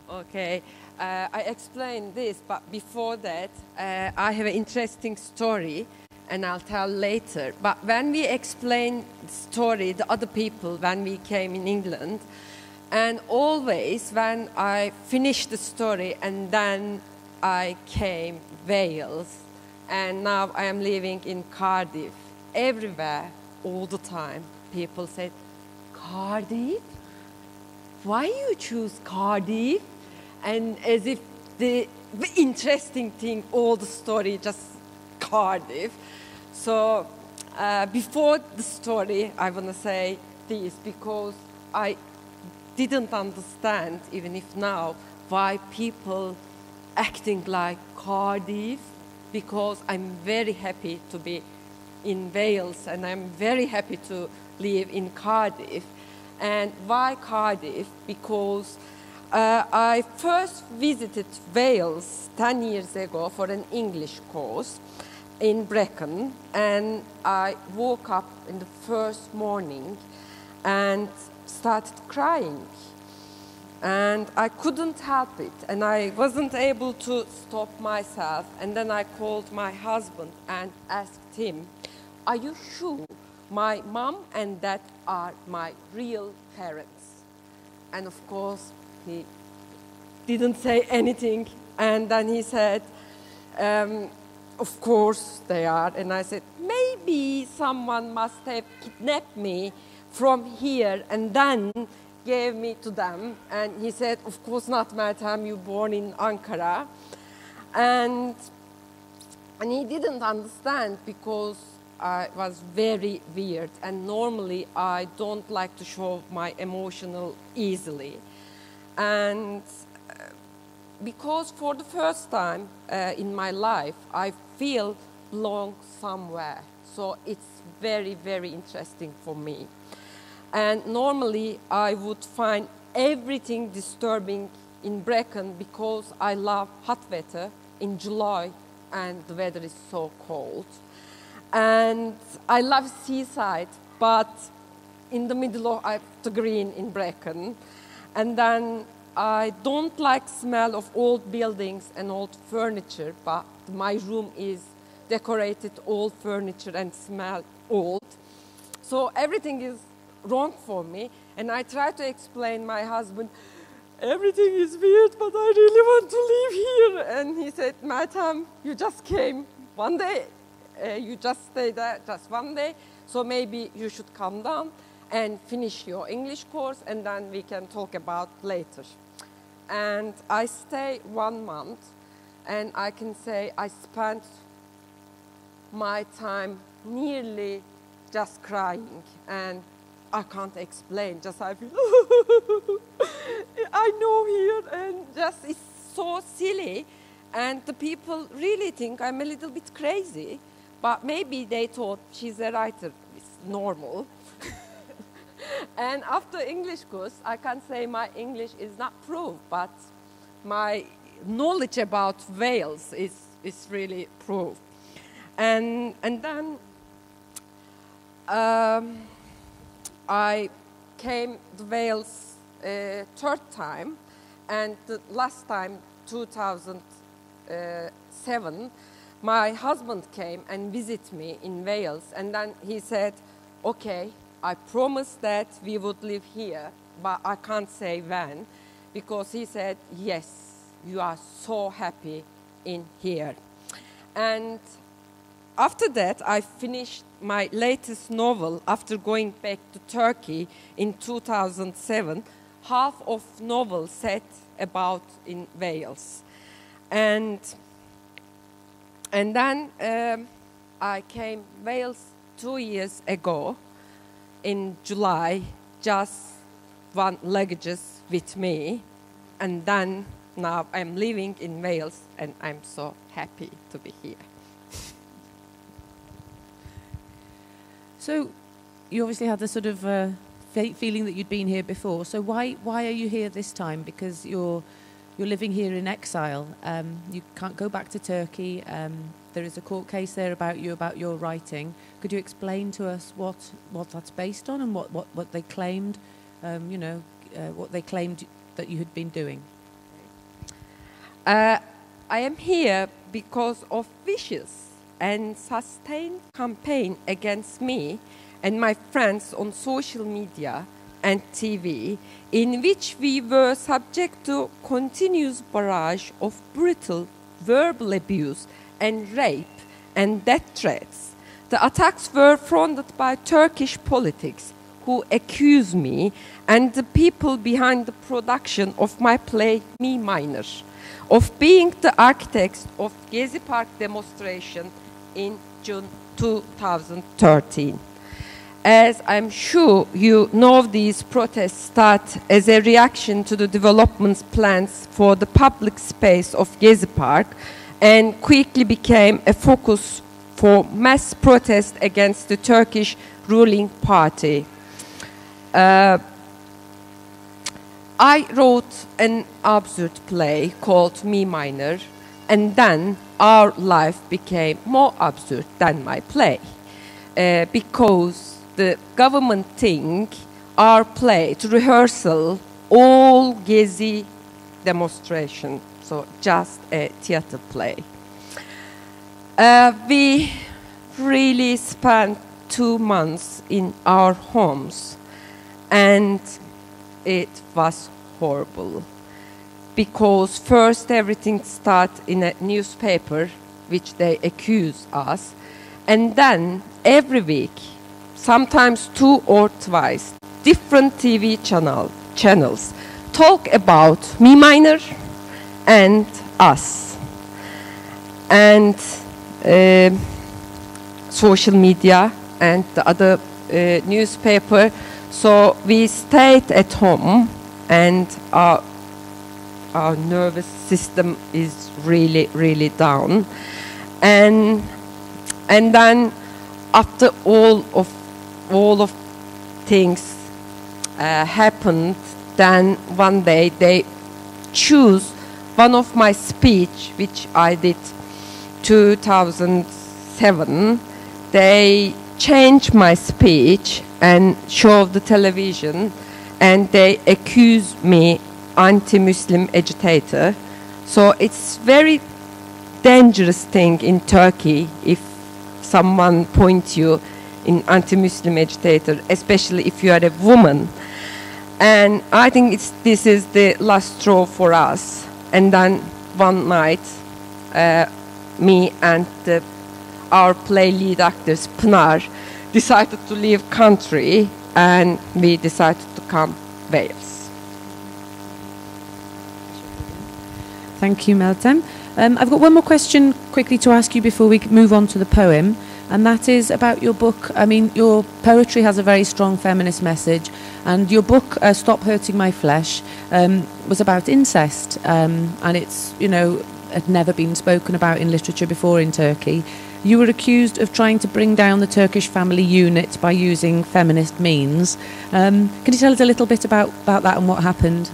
Okay, I explained this, but before that, I have an interesting story, and I'll tell later. But when we explain the story, the other people, when we came in England, and always when I finished the story and then I came Wales, and now I am living in Cardiff, everywhere, all the time, people said, Cardiff? Why you choose Cardiff? And as if the interesting thing, all the story, just Cardiff. So before the story, I want to say this, because I didn't understand, even if now, why people acting like Cardiff, because I'm very happy to be in Wales, and I'm very happy to live in Cardiff. And why Cardiff? Because I first visited Wales 10 years ago for an English course in Brecon, and I woke up in the first morning, and started crying. And I couldn't help it, and I wasn't able to stop myself. And then I called my husband and asked him, "Are you sure my mom and dad are my real parents?" And of course, he didn't say anything. And then he said, "Of course they are." And I said, "Maybe someone must have kidnapped me from here and then gave me to them." And he said, "Of course not, Meltem, you born in Ankara." And he didn't understand because I was very weird, and normally I don't like to show my emotional easily. And because for the first time in my life, I feel belong somewhere. So it's very, very interesting for me. And normally I would find everything disturbing in Brecon because I love hot weather in July and the weather is so cold. And I love seaside, but in the middle of the green in Brecon. And then I don't like smell of old buildings and old furniture, but my room is decorated old furniture and smell old. So everything is wrong for me, and I try to explain my husband, "Everything is weird, but I really want to live here." And he said, "Meltem, you just came one day, you just stayed there just one day, so maybe you should calm down and finish your English course, and then we can talk about later." And I stay 1 month, and I can say I spent my time nearly just crying, and I can't explain, just I feel, I know here, and just it's so silly, and the people really think I'm a little bit crazy, but maybe they thought she's a writer, it's normal. And after English course, I can say my English is not proved, but my knowledge about Wales is really proved. And then I came to Wales third time, and the last time, 2007, my husband came and visited me in Wales, and then he said, "Okay, I promised that we would live here, but I can't say when," because he said, "Yes, you are so happy in here." And after that, I finished my latest novel after going back to Turkey in 2007, half of novel set about in Wales. And then I came Wales 2 years ago in July, just one luggage with me, and then now I'm living in Wales, and I'm so happy to be here. So you obviously had the sort of feeling that you'd been here before. So why are you here this time? Because you're living here in exile. You can't go back to Turkey. There is a court case there about your writing. Could you explain to us what that's based on and what they claimed, what they claimed that you had been doing? I am here because of vicious and sustained campaign against me and my friends on social media and TV, in which we were subject to continuous barrage of brutal verbal abuse and rape and death threats. The attacks were fronted by Turkish politics who accused me and the people behind the production of my play Me Minor of being the architects of Gezi Park demonstration in June 2013. As I'm sure you know, these protests start as a reaction to the development plans for the public space of Gezi Park and quickly became a focus for mass protest against the Turkish ruling party. I wrote an absurd play called Me Minor, and then our life became more absurd than my play because the government think our play, to rehearsal, all Gezi demonstration, so just a theater play. We really spent 2 months in our homes, and it was horrible. Because first everything started in a newspaper, which they accuse us, and then every week, sometimes 2 or twice, different TV channels talk about me minor and us. And social media and the other newspaper. So we stayed at home, and our nervous system is really, really down. And then after all of things happened, then one day they choose one of my speech, which I did 2007. They changed my speech and showed the television, and they accused me anti-Muslim agitator. So it's very dangerous thing in Turkey if someone points you in anti-Muslim agitator, especially if you are a woman. And I think this is the last straw for us. And then one night, me and our play lead actors, Pınar, decided to leave country, and we decided to come Wales. Thank you, Meltem. I've got one more question quickly to ask you before we move on to the poem, and that is about your book. I mean, your poetry has a very strong feminist message, and your book, Stop Hurting My Flesh, was about incest, and it's, you know, had never been spoken about in literature before in Turkey. You were accused of trying to bring down the Turkish family unit by using feminist means. Can you tell us a little bit about that and what happened?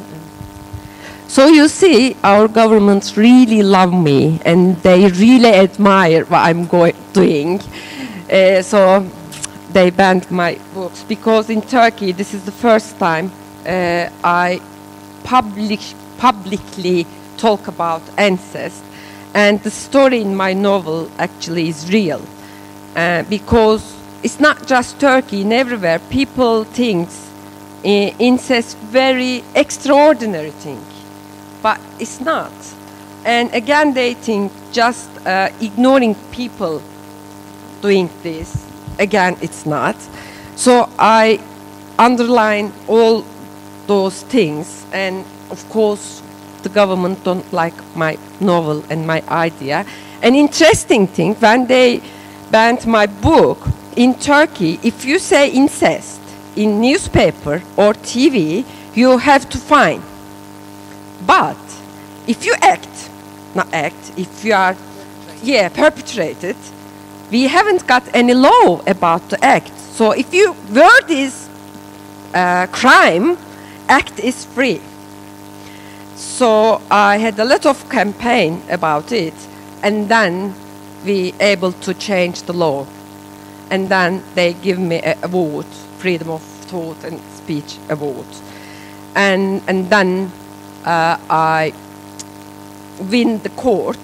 So you see, our governments really love me, and they really admire what I'm doing. So they banned my books, because in Turkey this is the first time I publicly talk about incest. And the story in my novel actually is real, because it's not just Turkey, and everywhere people think incest very extraordinary thing, but it's not. And again, they think just ignoring people doing this. Again, it's not. So I underline all those things, and of course the government don't like my novel and my idea. An interesting thing, when they banned my book in Turkey, if you say incest in newspaper or TV, you have to fine. But if you if you are perpetrated, we haven't got any law about the act. So if you word is crime, act is free. So I had a lot of campaign about it, and then we able to change the law. And then they give me a award, Freedom of Thought and Speech Award. And then I win the court,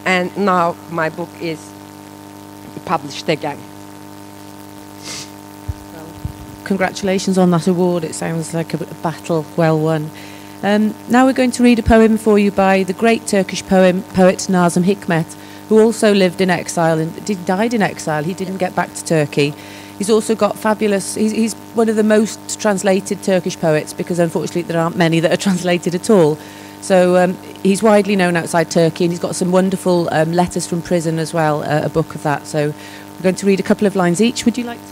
and now my book is published again. Well, congratulations on that award. It sounds like a battle well won. Now we're going to read a poem for you by the great Turkish poet Nasim Hikmat, who also lived in exile and died in exile. He didn't get back to Turkey. He's also got fabulous... He's one of the most translated Turkish poets, because unfortunately there aren't many that are translated at all. So he's widely known outside Turkey, and he's got some wonderful letters from prison as well, a book of that. So we're going to read a couple of lines each. Would you like to?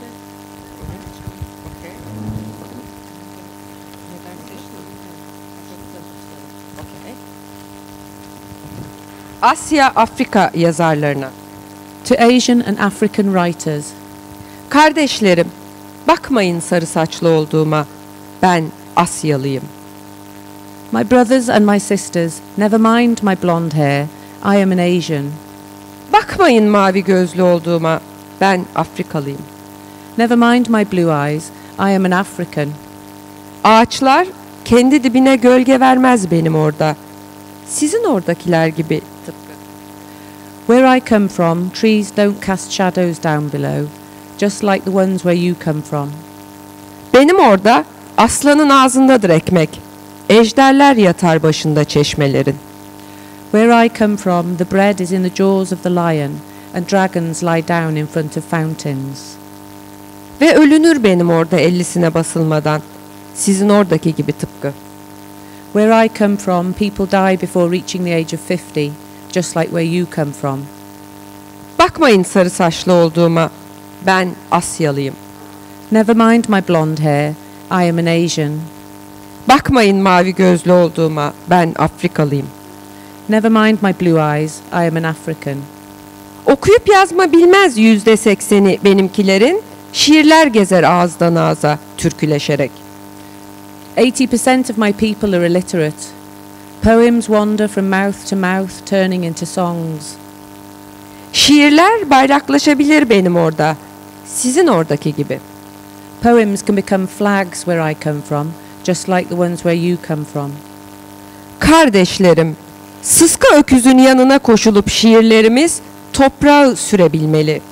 Asya Afrika yazarlarına. To Asian and African writers. Kardeşlerim, bakmayın sarı saçlı olduğuma. Ben Asyalıyım. My brothers and my sisters, never mind my blonde hair. I am an Asian. Bakmayın mavi gözlü olduğuma. Ben Afrikalıyım. Never mind my blue eyes. I am an African. Ağaçlar kendi dibine gölge vermez benim orada. Sizin oradakiler gibi tıpkı. Where I come from, trees don't cast shadows down below, just like the ones where you come from. Benim orada aslanın ağzındadır ekmek. Ejderler yatar başında çeşmelerin. Where I come from, the bread is in the jaws of the lion, and dragons lie down in front of fountains. Ve ölünür benim orada 50'sine basılmadan. Sizin oradaki gibi tıpkı. Where I come from, people die before reaching the age of 50, just like where you come from. Bakmayın sarı saçlı olduğuma. Ben Asyalıyım. Never mind my blonde hair, I am an Asian. Bakmayın mavi gözlü olduğuma. Ben Afrikalıyım. Never mind my blue eyes, I am an African. Okuyup yazma bilmez %80'i benimkilerin. Şiirler gezer ağızdan ağza türküleşerek. 80% of my people are illiterate. Poems wander from mouth to mouth, turning into songs. Şiirler bayraklaşabilir benim orada. Sizin oradaki gibi. Poems can become flags where I come from, just like the ones where you come from. Kardeşlerim, sıska öküzün yanına koşulup şiirlerimiz toprağı sürebilmeli.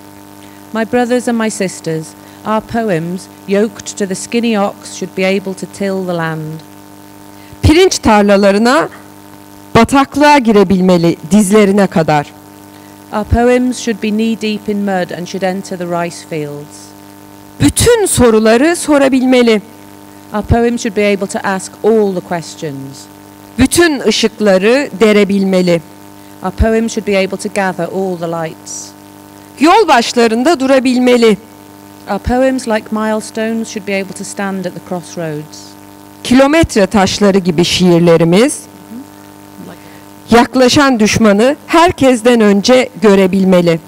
My brothers and my sisters, our poems, yoked to the skinny ox, should be able to till the land. Pirinç tarlalarına bataklığa girebilmeli dizlerine kadar. Our poems should be knee deep in mud and should enter the rice fields. Bütün soruları sorabilmeli. Our poems should be able to ask all the questions. Bütün ışıkları derebilmeli. Our poems should be able to gather all the lights. Yol başlarında durabilmeli. Our poems, like milestones, should be able to stand at the crossroads. Kilometre taşları gibi şiirlerimiz, yaklaşan düşmanı herkesten önce görebilmeli.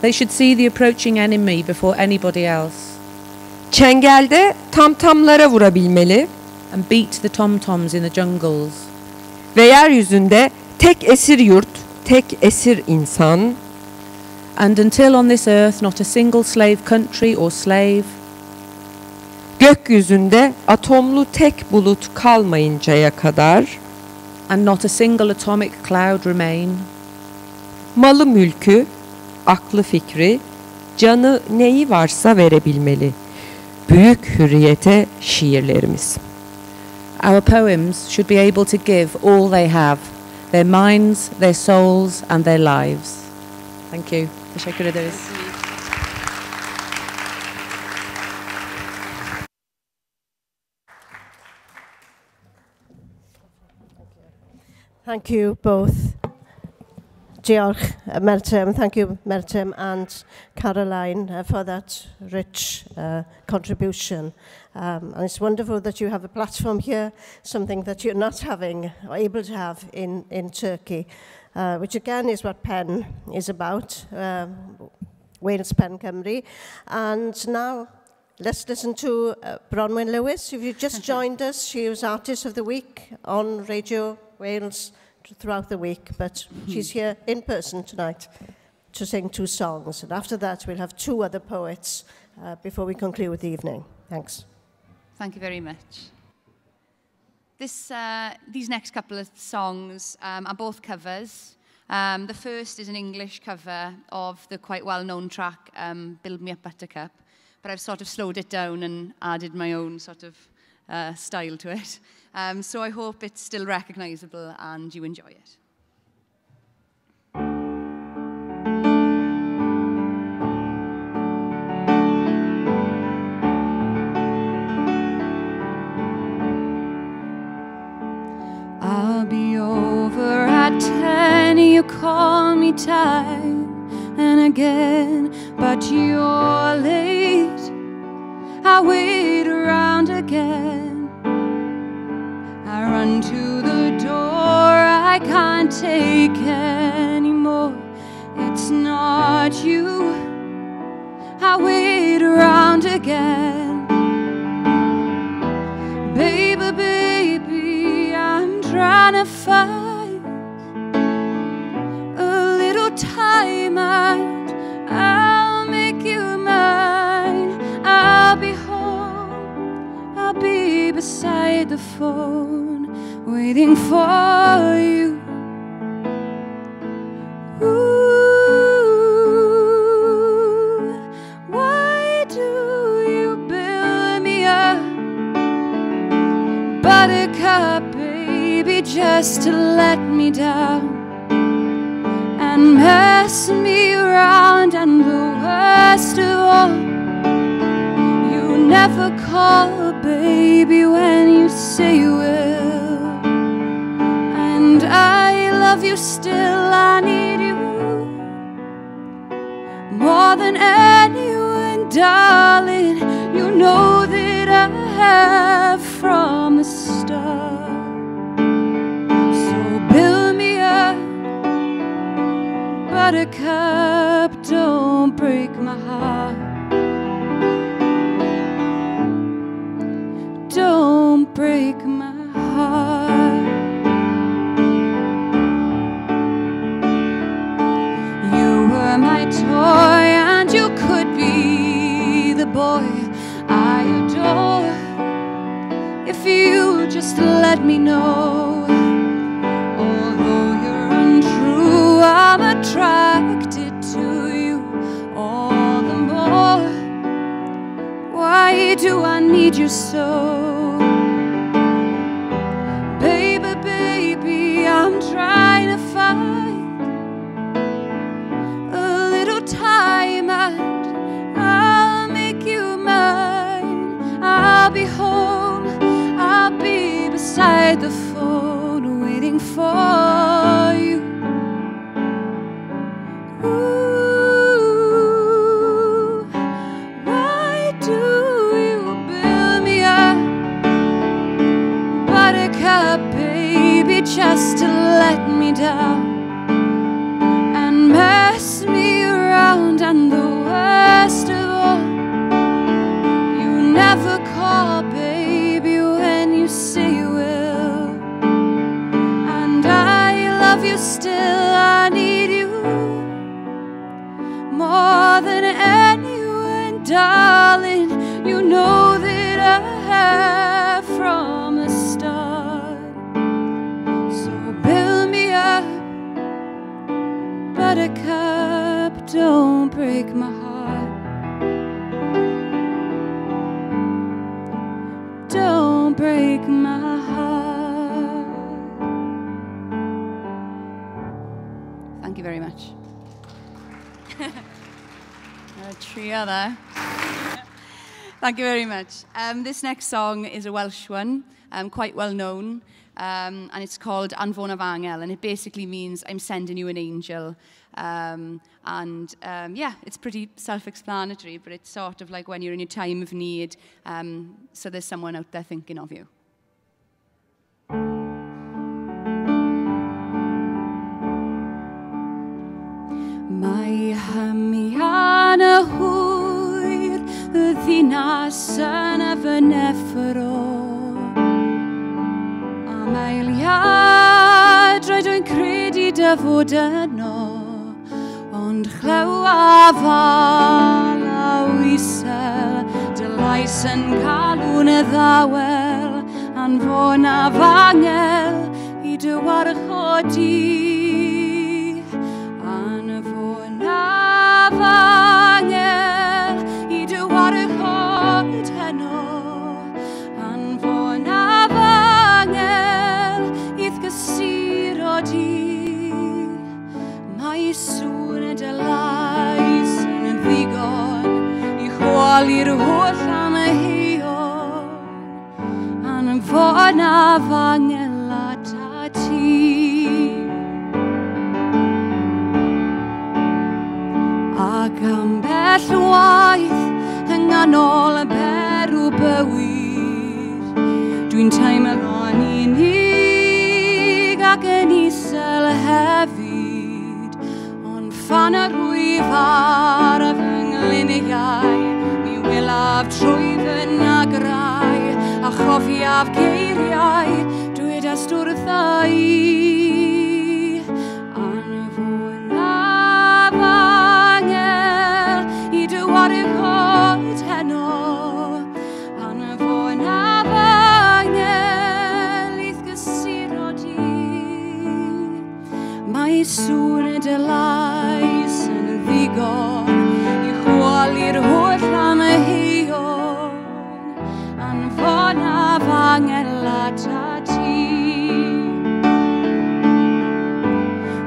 They should see the approaching enemy before anybody else. Çengelde tamtamlara vurabilmeli And beat the tom-toms in the jungles. ve yeryüzünde tek esir yurt, tek esir insan, And until on this earth not a single slave country or slave, gökyüzünde atomlu tek bulut kalmayıncaya kadar, and not a single atomic cloud remain, malı mülkü, aklı fikri, canı neyi varsa verebilmeli. Büyük hürriyete şiirlerimiz. our poems should be able to give all they have, their minds, their souls and their lives. Thank you. Teşekkür ederiz. Thank you both. Diolch, Meltem. Thank you, Meltem and Caroline, for that rich contribution. And it's wonderful that you have a platform here, something that you're not having or able to have in Turkey, which again is what PEN is about, Wales PEN Cymru. And now let's listen to Bronwyn Lewis. If you just joined us, she was Artist of the Week on Radio Wales throughout the week, but she's here in person tonight to sing 2 songs. And after that, we'll have 2 other poets before we conclude the evening. Thanks. Thank you very much. These next couple of songs are both covers. The first is an English cover of the quite well-known track, Build Me Up Buttercup, but I've sort of slowed it down and added my own sort of style to it. So I hope it's still recognisable and you enjoy it. I'll be over at 10, you call me time and again, but you're late. I wait around again. I run to the door, I can't take anymore. It's not you. I wait around again. Baby, baby, I'm trying to find a little time and I'll make you mine. I'll be home, I'll be beside beside the phone, waiting for you. Ooh, why do you build me up, buttercup, baby, just to let me down and mess me around? And the worst of all, you never call, baby, when you say you will. And I love you still, I need you more than anyone, darling. You know that I have from the start. So build me up, buttercup, don't break my heart. Don't break my heart. You were my toy, and you could be the boy I adore if you just let me know. Although you're untrue, I'm attracted to you all the more. Why do I need you so? Baby, baby, I'm trying to find a little time, and I'll make you mine. I'll be home, I'll be beside the phone, waiting for you. Ooh, why do you build me up, buttercup, baby, just to let me down and mess me around? And the worst of all, you never call, baby, when you say you will. And I love you still, I need you more than anyone, darling. You know that I have from the start. So build me up, buttercup, don't break my heart. Don't break my heart. Thank you very much. A trio there. Thank you very much. This next song is a Welsh one, quite well known, and it's called Anfona Fangel, and it basically means I'm sending you an angel. Yeah, it's pretty self-explanatory, but it's sort of like when you're in your time of need, so there's someone out there thinking of you. Mae hymian y hwyr, y ddinas yn y fy neffro. Am eiliad, roedd dwi'n credu dy fod yno, ond chlywafal a wisel, dy lais yn galw'n y ddawel, Anfona Fangel i dy warchodi. Fangel i dy warchod heno, Anfona Fangel idd gysuro di. Mae sŵn y dy lais yn ddigon i chwali'r holl am y heion, Anfona Fangel a ta ti. Ac ambell waith yng nghanol y berw bywyd, dwi'n teimlo'n unig ac yn isel hefyd, ond fan y rwyf ar y fy nghliniau, mi wylaf trwy fy nagrau, a chofiaf geiriau dwedas wrtha i. Warchod heno, Anfona Fangel Mae sŵn y dylais yn ddigon I chwalu'r holl am y heion anfon a fangel ata ti.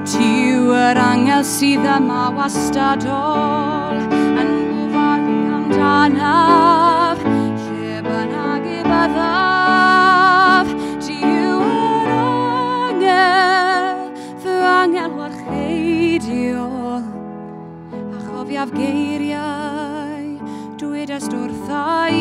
Ti yw'r angel sydd yma wastadol yn gofalu amdanaf lle bynnag I byddaf. Ti yw'r angel, fy angel warcheidiol a chofiaf geiriau dwedest wrtha I.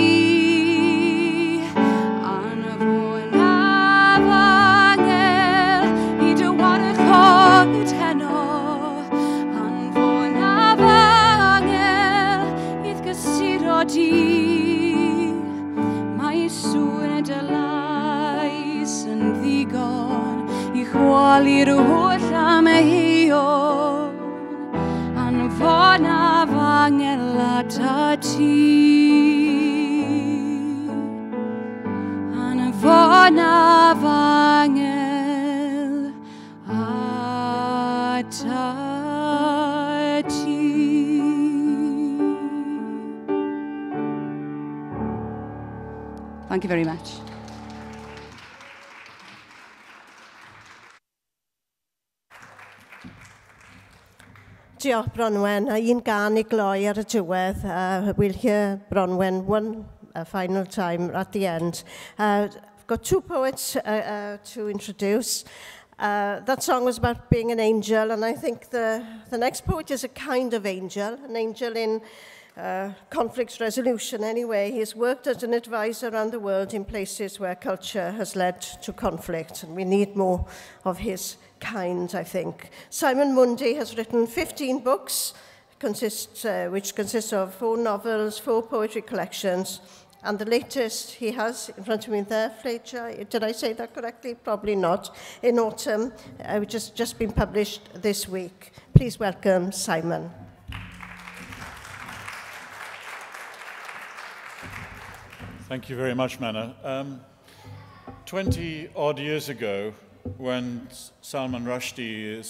Mae sŵn y dylais yn ddigon I chwalu'r holl am y heion anfon a fangel ata ti. Anfon a fangel ata ti. Thank you very much. Diolch Bronwen, a un gan I gloi ar y diwedd. We'll hear Bronwen one final time at the end. I've got two poets to introduce. That song was about being an angel, and I think the next poet is a kind of angel, an angel in conflict resolution anyway. He's worked as an advisor around the world in places where culture has led to conflict, and we need more of his kind, I think. Simon Mundy has written 15 books, which consists of 4 novels, 4 poetry collections, and the latest he has in front of me there, Fletcher, did I say that correctly? Probably not. In autumn, which has just been published this week. Please welcome Simon. Thank you very much, Manna. 20-odd years ago, when Salman Rushdie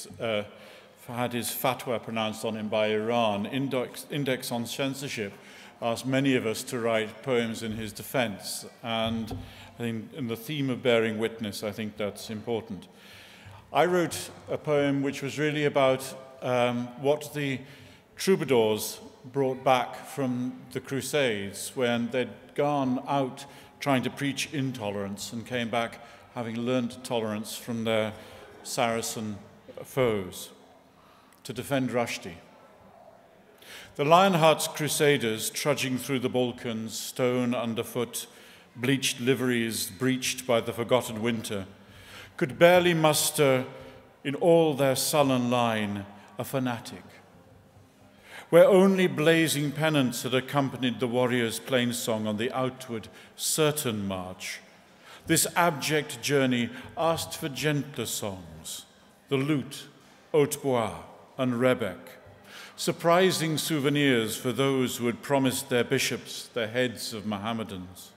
had his fatwa pronounced on him by Iran, Index on Censorship asked many of us to write poems in his defense. And I think in the theme of bearing witness, I think that's important. I wrote a poem which was really about what the troubadours brought back from the Crusades when they'd gone out trying to preach intolerance and came back having learnt tolerance from their Saracen foes to defend Rushdie. The Lionheart's crusaders trudging through the Balkans, stone underfoot, bleached liveries breached by the forgotten winter, could barely muster in all their sullen line a fanatic, where only blazing pennants had accompanied the warrior's plainsong on the outward, certain march. This abject journey asked for gentler songs, the lute, hautbois, and rebec, surprising souvenirs for those who had promised their bishops the heads of Mohammedans.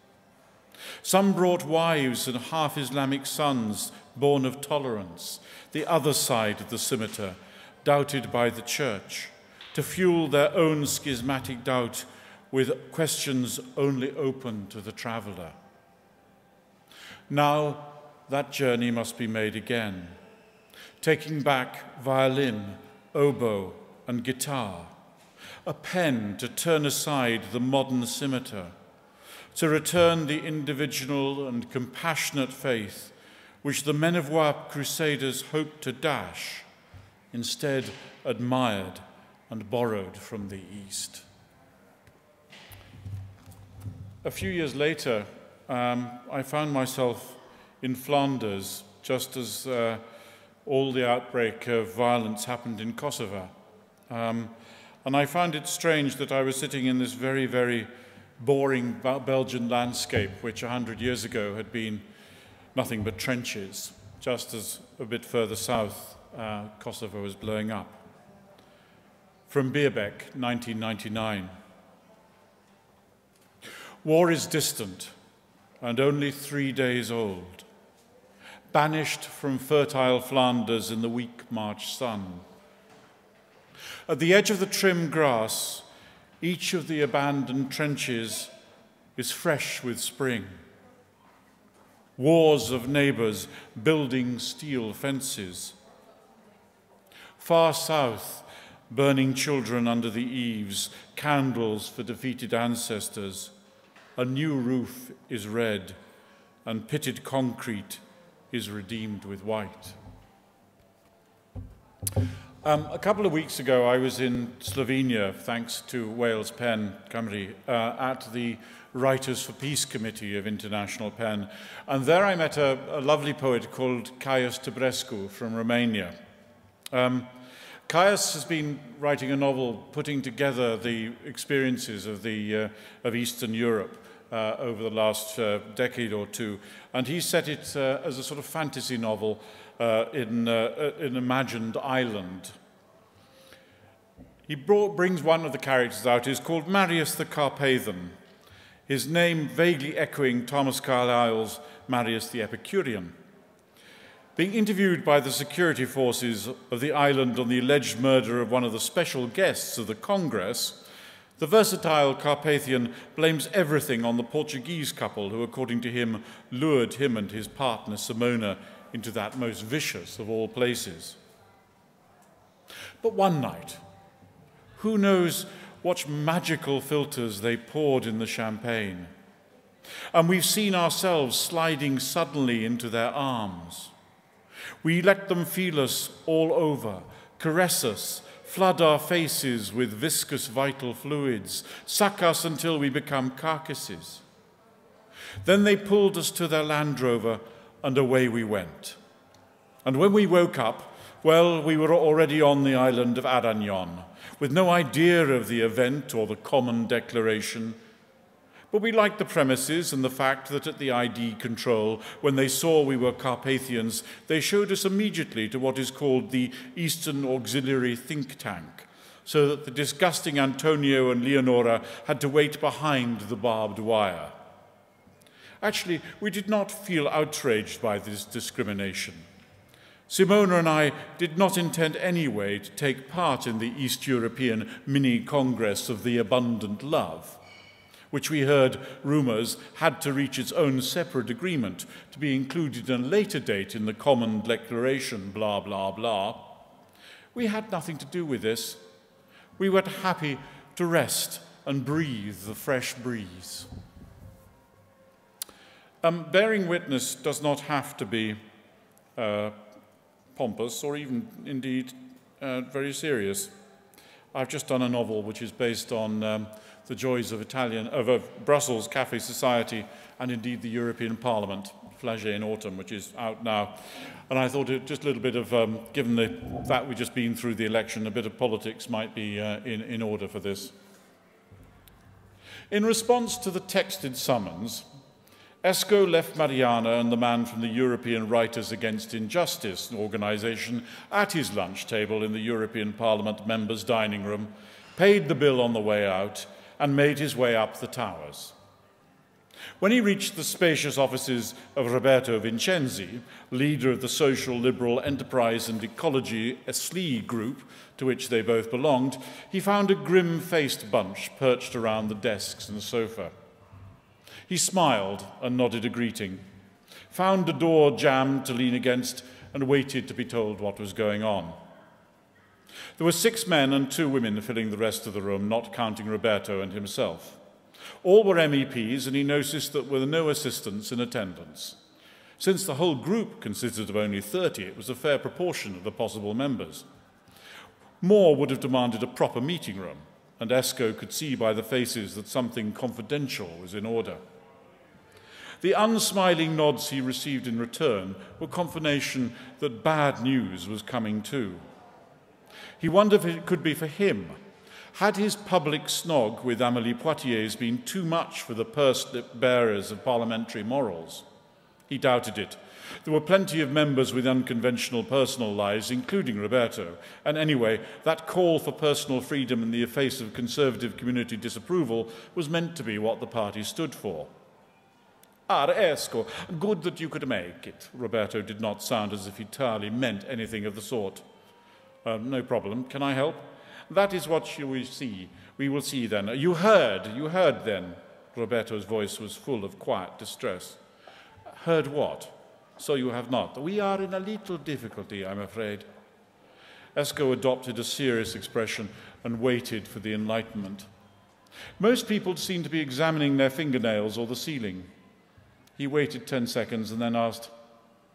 Some brought wives and half-Islamic sons born of tolerance, the other side of the scimitar, doubted by the church, to fuel their own schismatic doubt with questions only open to the traveller. Now that journey must be made again, taking back violin, oboe, and guitar, a pen to turn aside the modern scimitar, to return the individual and compassionate faith which the men of war crusaders hoped to dash, instead admired and borrowed from the East. A few years later, I found myself in Flanders just as all the outbreak of violence happened in Kosovo. And I found it strange that I was sitting in this very, very boring Belgian landscape, which 100 years ago had been nothing but trenches, just as a bit further south Kosovo was blowing up. From Beerbeck, 1999. War is distant and only 3 days old. banished from fertile Flanders in the weak March sun. At the edge of the trim grass, each of the abandoned trenches is fresh with spring. Wars of neighbours building steel fences. Far south, burning children under the eaves, candles for defeated ancestors. A new roof is red, and pitted concrete is redeemed with white. A couple of weeks ago, I was in Slovenia, thanks to Wales Pen Cymru, at the Writers for Peace Committee of International Pen. And there I met a lovely poet called Caius Tăbrescu from Romania. Caius has been writing a novel putting together the experiences of Eastern Europe over the last decade or two. And he set it as a sort of fantasy novel in an imagined island. He brings one of the characters out. He's called Marius the Carpathian, his name vaguely echoing Thomas Carlyle's Marius the Epicurean. Being interviewed by the security forces of the island on the alleged murder of one of the special guests of the Congress, the versatile Carpathian blames everything on the Portuguese couple who, according to him, lured him and his partner Simona into that most vicious of all places. But one night, who knows what magical filters they poured in the champagne, and we've seen ourselves sliding suddenly into their arms. We let them feel us all over, caress us, flood our faces with viscous vital fluids, suck us until we become carcasses. Then they pulled us to their Land Rover, and away we went. And when we woke up, well, we were already on the island of Aragnon, with no idea of the event or the common declaration. But we liked the premises and the fact that at the ID control, when they saw we were Carpathians, they showed us immediately to what is called the Eastern Auxiliary Think Tank, so that the disgusting Antonio and Leonora had to wait behind the barbed wire. Actually, we did not feel outraged by this discrimination. Simona and I did not intend anyway to take part in the East European mini-congress of the abundant love, which we heard rumours had to reach its own separate agreement to be included at a later date in the common declaration, blah, blah, blah. We had nothing to do with this. We were happy to rest and breathe the fresh breeze. Bearing witness does not have to be pompous or even, indeed, very serious. I've just done a novel which is based on the joys of Brussels Café Society and indeed the European Parliament, Flagey in Autumn, which is out now. And I thought just a little bit of, given the fact we've just been through the election, a bit of politics might be in order for this. In response to the texted summons, Esco left Mariana and the man from the European Writers Against Injustice organisation at his lunch table in the European Parliament members' dining room, paid the bill on the way out, and made his way up the towers. When he reached the spacious offices of Roberto Vincenzi, leader of the Social Liberal Enterprise and Ecology SLE group, to which they both belonged, he found a grim-faced bunch perched around the desks and sofa. He smiled and nodded a greeting, found a door jammed to lean against, and waited to be told what was going on. There were 6 men and 2 women filling the rest of the room, not counting Roberto and himself. All were MEPs, and he noticed that there were no assistants in attendance. Since the whole group consisted of only 30, it was a fair proportion of the possible members. More would have demanded a proper meeting room, and Esco could see by the faces that something confidential was in order. The unsmiling nods he received in return were confirmation that bad news was coming too. He wondered if it could be for him. Had his public snog with Amélie Poitiers been too much for the purse-slip bearers of parliamentary morals? He doubted it. There were plenty of members with unconventional personal lives, including Roberto, and anyway, that call for personal freedom in the face of conservative community disapproval was meant to be what the party stood for. Esco, good that you could make it. Roberto did not sound as if he entirely meant anything of the sort. No problem. Can I help? That is what you will see. We will see then. You heard then. Roberto's voice was full of quiet distress. Heard what? So you have not. We are in a little difficulty, I'm afraid. Esco adopted a serious expression and waited for the enlightenment. Most people seemed to be examining their fingernails or the ceiling. He waited 10 seconds and then asked,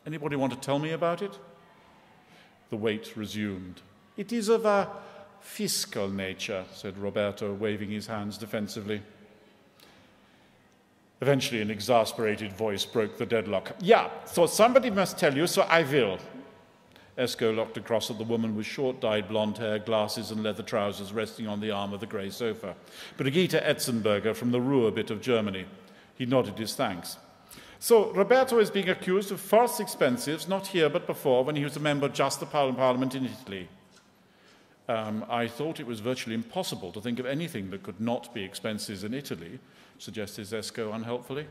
"Anybody want to tell me about it?" The wait resumed. "It is of a fiscal nature," said Roberto, waving his hands defensively. Eventually, an exasperated voice broke the deadlock. "Yeah, so somebody must tell you, so I will." Esco looked across at the woman with short dyed blonde hair, glasses and leather trousers resting on the arm of the grey sofa. Brigitte Etzenberger from the Ruhr bit of Germany. He nodded his thanks. "So, Roberto is being accused of false expenses, not here but before, when he was a member of just the Parliament in Italy." I thought it was virtually impossible to think of anything that could not be expenses in Italy, suggested Esco unhelpfully.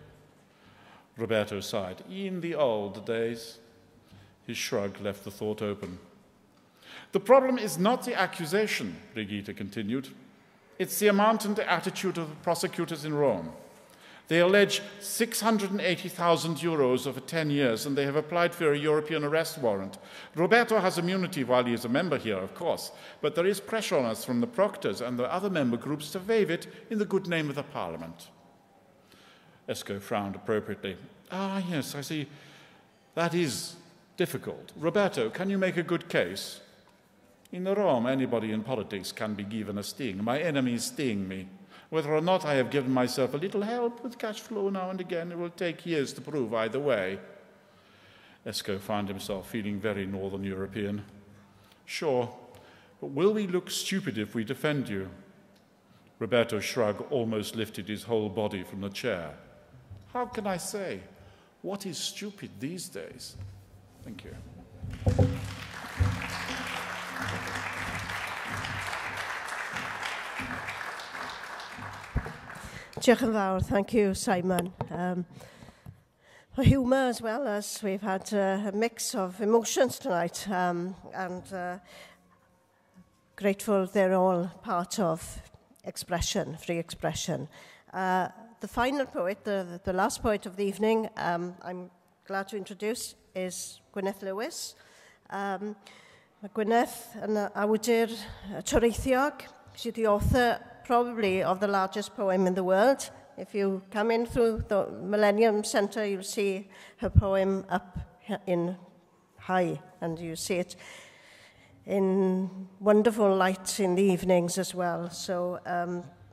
Roberto sighed. "In the old days." His shrug left the thought open. "The problem is not the accusation," Brigitte continued. "It's the amount and the attitude of the prosecutors in Rome. They allege 680,000 euros over 10 years, and they have applied for a European arrest warrant. Roberto has immunity while he is a member here, of course, but there is pressure on us from the proctors and the other member groups to waive it in the good name of the Parliament." Esco frowned appropriately. "Ah, yes, I see. That is difficult. Roberto, can you make a good case?" "In Rome, anybody in politics can be given a sting. My enemies sting me. Whether or not I have given myself a little help with cash flow now and again, it will take years to prove either way." Esco found himself feeling very Northern European. "Sure, but will we look stupid if we defend you?" Roberto's shrug almost lifted his whole body from the chair. "How can I say? What is stupid these days?" Thank you. Diolch yn fawr. Thank you, Simon. For humour as well, as we've had a mix of emotions tonight, and grateful they're all part of expression, free expression. The final poet, the last poet of the evening, I'm glad to introduce, is Gwyneth Lewis. Mae Gwyneth yn awdur toreithiog. She's the author, probably, of the largest poem in the world. If you come in through the Millennium Centre, you'll see her poem up in high, and you see it in wonderful light in the evenings as well. So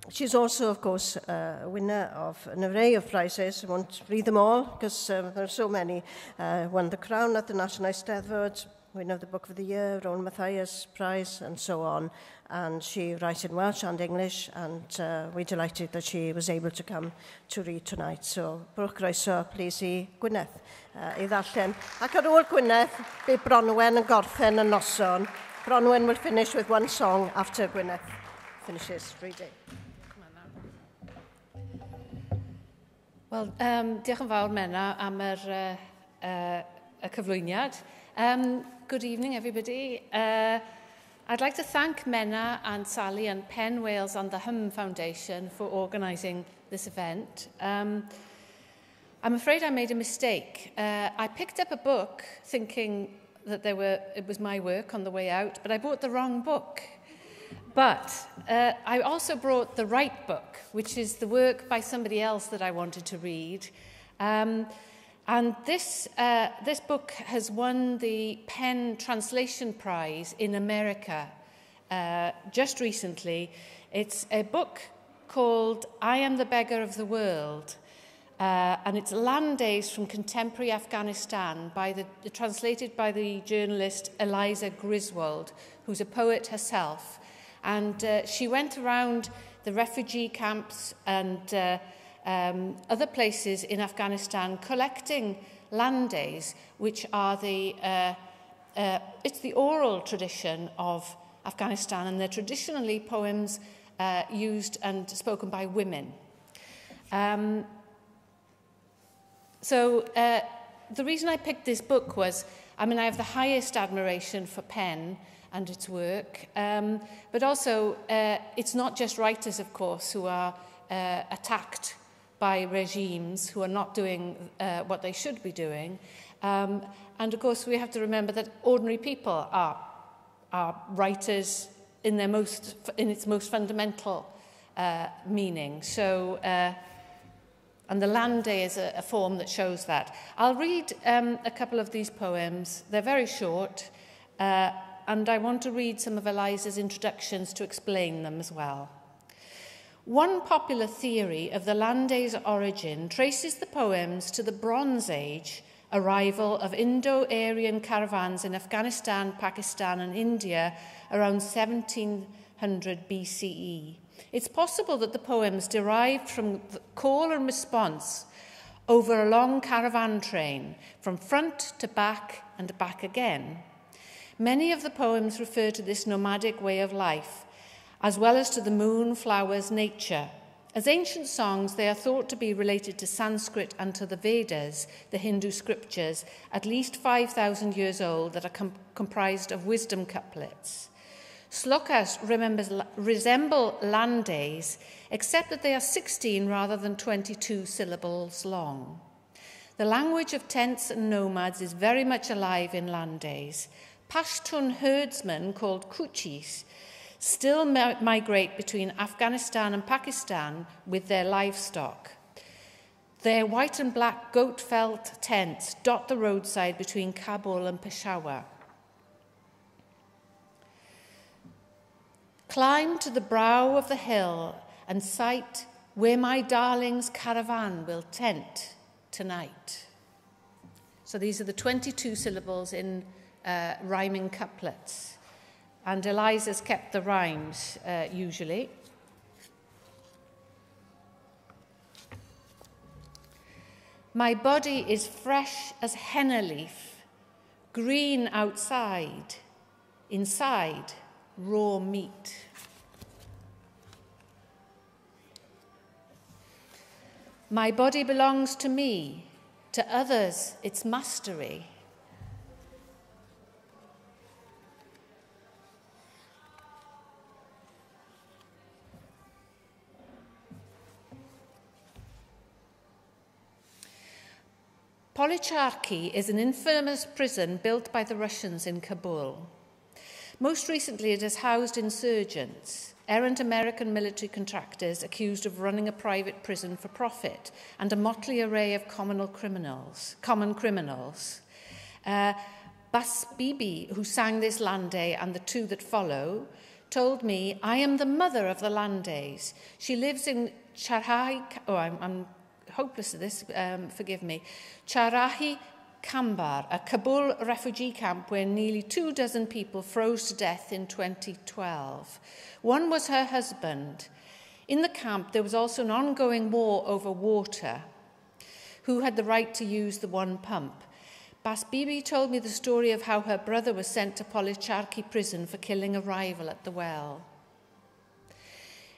she's also, of course, a winner of an array of prizes. I won't read them all because there are so many. Won the Crown at the National Eisteddfod, winner of the Book of the Year, Rowan Matthias Prize, and so on. And she writes in Welsh and English, and we're delighted that she was able to come to read tonight. So, brwch croeso, please, I Gwyneth I ddarllen. Ac ar ôl Gwyneth, bydd Bronwen yn gorffen y noson. Bronwen will finish with one song after Gwyneth finishes reading. Wel, diolch yn fawr, Menna, am y cyflwyniad. Good evening, everybody. I'd like to thank Menna and Sally and Penn Wales and the Hum Foundation for organising this event. I'm afraid I made a mistake. I picked up a book thinking that it was my work on the way out, but I bought the wrong book. But I also brought the right book, which is the work by somebody else that I wanted to read. And this book has won the Penn Translation Prize in America just recently. It's a book called I Am the Beggar of the World, and it's Land Days from Contemporary Afghanistan, translated by the journalist Eliza Griswold, who's a poet herself. And she went around the refugee camps and other places in Afghanistan collecting land days, which are it's the oral tradition of Afghanistan, and they're traditionally poems used and spoken by women. So the reason I picked this book was, I mean, I have the highest admiration for Penn and its work, but also it's not just writers, of course, who are attacked by regimes who are not doing what they should be doing. And of course, we have to remember that ordinary people are writers in its most fundamental meaning. So, and the Land Day is a form that shows that. I'll read a couple of these poems. They're very short, and I want to read some of Eliza's introductions to explain them as well. One popular theory of the Land Day's origin traces the poems to the Bronze Age arrival of Indo-Aryan caravans in Afghanistan, Pakistan, and India around 1700 BCE. It's possible that the poems derived from the call and response over a long caravan train from front to back and back again. Many of the poems refer to this nomadic way of life, as well as to the moon, flowers, nature. As ancient songs, they are thought to be related to Sanskrit and to the Vedas, the Hindu scriptures, at least 5,000 years old, that are comprised of wisdom couplets. Slokas resemble land days, except that they are 16 rather than 22 syllables long. The language of tents and nomads is very much alive in land days. Pashtun herdsmen, called Kuchis, still migrate between Afghanistan and Pakistan with their livestock. Their white and black goat felt tents dot the roadside between Kabul and Peshawar. Climb to the brow of the hill and sight where my darling's caravan will tent tonight. So these are the 22 syllables in rhyming couplets. And Eliza's kept the rhymes, usually. My body is fresh as henna leaf, green outside, inside, raw meat. My body belongs to me, to others its mastery. Policharki is an infamous prison built by the Russians in Kabul. Most recently, it has housed insurgents, errant American military contractors accused of running a private prison for profit, and a motley array of common criminals. Bas Bibi, who sang this Land Day and the two that follow, told me, I am the mother of the Land Days. She lives in Charahi... Oh, I'm hopeless at this, forgive me. Charahi Kambar, a Kabul refugee camp where nearly 24 people froze to death in 2012. One was her husband. In the camp, there was also an ongoing war over water. Who had the right to use the one pump? Bas Bibi told me the story of how her brother was sent to Policharki prison for killing a rival at the well.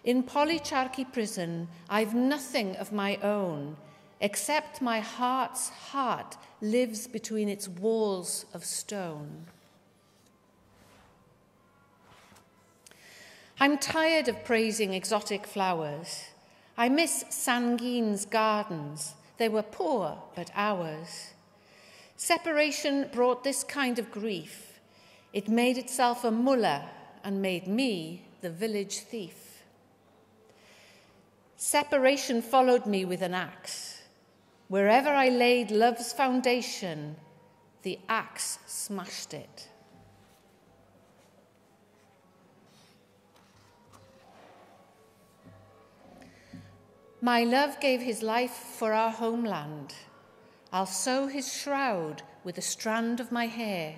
In Policharki prison, I've nothing of my own, except my heart's heart lives between its walls of stone. I'm tired of praising exotic flowers. I miss Sanguine's gardens. They were poor, but ours. Separation brought this kind of grief. It made itself a mullah and made me the village thief. Separation followed me with an axe. Wherever I laid love's foundation, the axe smashed it. My love gave his life for our homeland. I'll sew his shroud with a strand of my hair.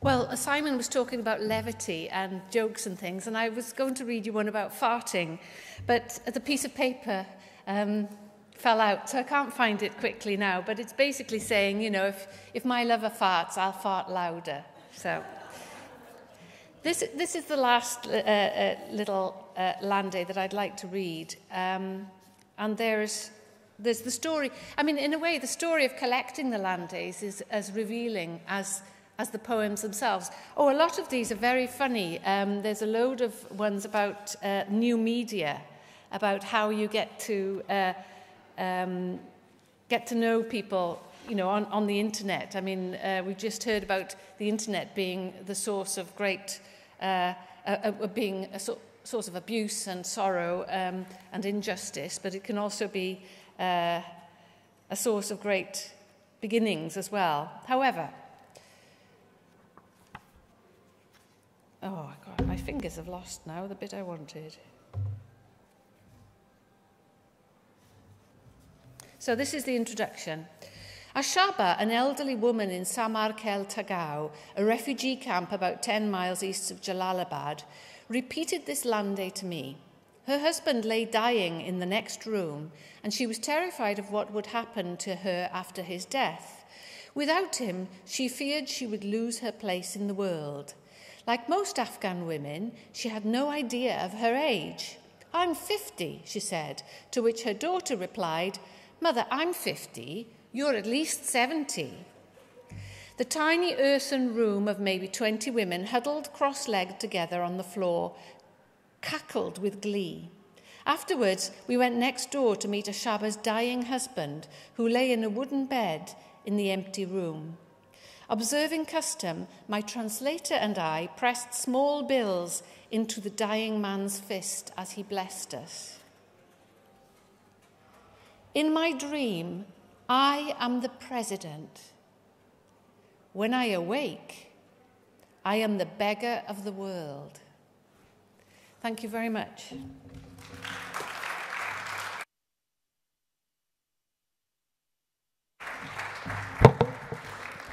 Well, Simon was talking about levity and jokes and things, and I was going to read you one about farting, but the piece of paper fell out, so I can't find it quickly now, but it's basically saying, you know, if my lover farts, I'll fart louder. So this is the last little landé that I'd like to read, and there's the story. I mean, in a way, the story of collecting the landés is as revealing as the poems themselves. Oh, a lot of these are very funny. There's a load of ones about new media, about how you get to know people, you know, on the internet. I mean, we've just heard about the internet being the source of great, being a source of abuse and sorrow and injustice, but it can also be a source of great beginnings as well. However, oh God, my fingers have lost now the bit I wanted. So this is the introduction. Ashaba, an elderly woman in Samarkand Tagau, a refugee camp about 10 miles east of Jalalabad, repeated this landé to me. Her husband lay dying in the next room, and she was terrified of what would happen to her after his death. Without him, she feared she would lose her place in the world. Like most Afghan women, she had no idea of her age. "I'm 50, she said, to which her daughter replied, "Mother, I'm 50, you're at least 70. The tiny earthen room of maybe 20 women huddled cross-legged together on the floor, cackled with glee. Afterwards, we went next door to meet Ashaba's dying husband, who lay in a wooden bed in the empty room. Observing custom, my translator and I pressed small bills into the dying man's fist as he blessed us. In my dream, I am the president. When I awake, I am the beggar of the world." Thank you very much.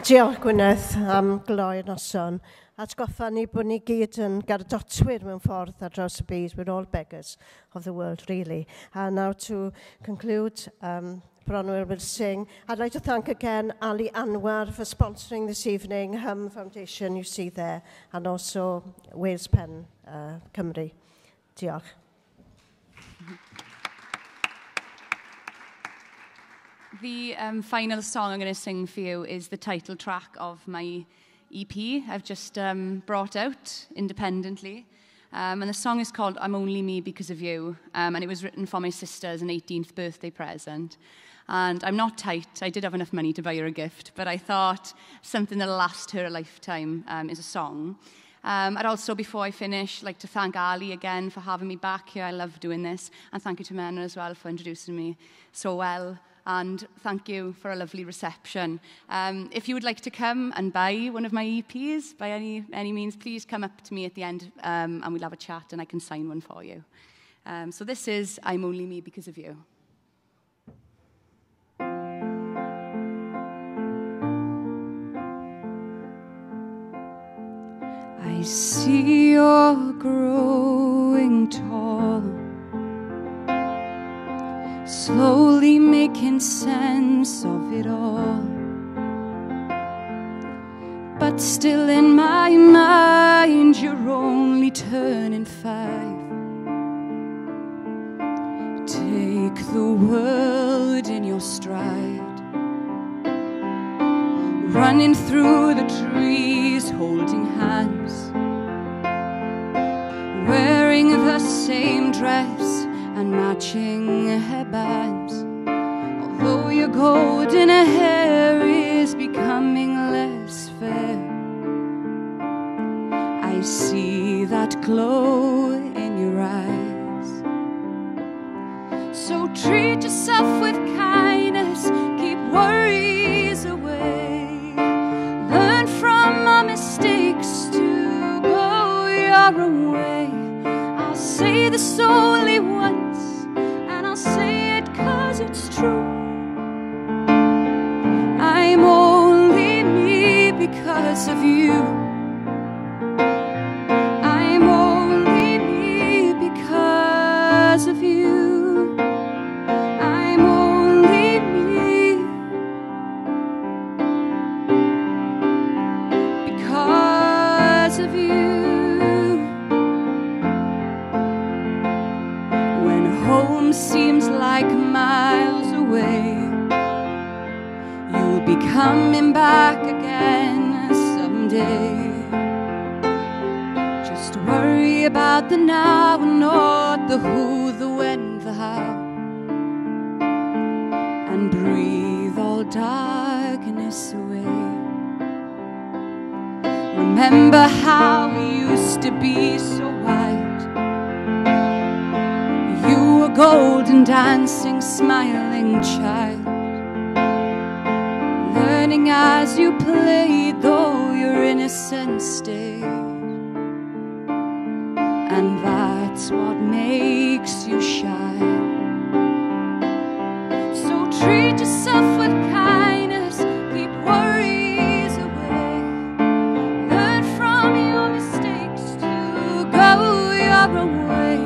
Diolch Gwyneth am gloi'r noson. Atgoffa ni bod ni gyd yn gardotwyr mewn ffordd ar draws y byd. We're all beggars of the world, really. And now to conclude, Bronwyn will sing. I'd like to thank again Ali Anwar for sponsoring this evening, Hum Foundation you see there, and also Wales Pen Cymru. Diolch. The final song I'm going to sing for you is the title track of my EP I've just brought out independently. And the song is called I'm Only Me Because of You. And it was written for my sister as an 18th birthday present. And I'm not tight. I did have enough money to buy her a gift, but I thought something that'll last her a lifetime is a song. I'd also, before I finish, like to thank Ali again for having me back here. I love doing this. And thank you to Mena as well for introducing me so well. And thank you for a lovely reception. If you would like to come and buy one of my EPs, by any means, please come up to me at the end and we'll have a chat and I can sign one for you. So this is I'm Only Me Because of You. I see you're growing tall, slowly making sense of it all. But still in my mind, you're only turning 5. Take the world in your stride, running through the trees, holding hands, wearing the same dress and matching headbands. Although your golden hair is becoming less fair, I see that glow in your eyes. So treat yourself with kindness, keep worries away, learn from our mistakes to go your own way. I'll say this only once, and I'll say it 'cause it's true. I'm only me because of you. seems like miles away. You'll be coming back again someday. Just worry about the now and not the who, the when, the how, and breathe all darkness away. Remember how we used to be so white. You were golden, dancing, smiling child, learning as you played, though your innocence stayed. And that's what makes you shine. So treat yourself with kindness, keep worries away. Learn from your mistakes to go your own way.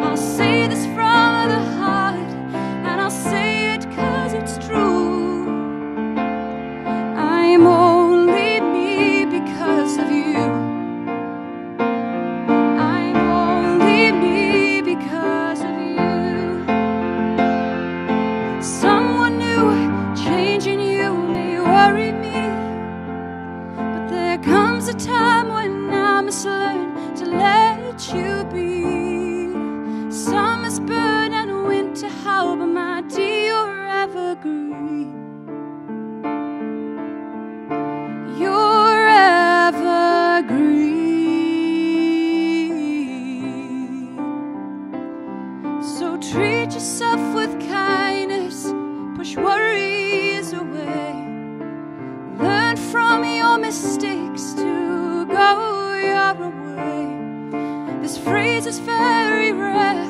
I'll say this from the heart, and I'll say it 'cause it's true. I'm only me because of you. I'm only me because of you. Someone new changing you may worry me, but there comes a time when I must learn to let you be. Summer's burn and winter howl, but my dear, you're evergreen. You're evergreen. So treat yourself with kindness, push worries away. Learn from your mistakes to go your own way. This phrase is very rare,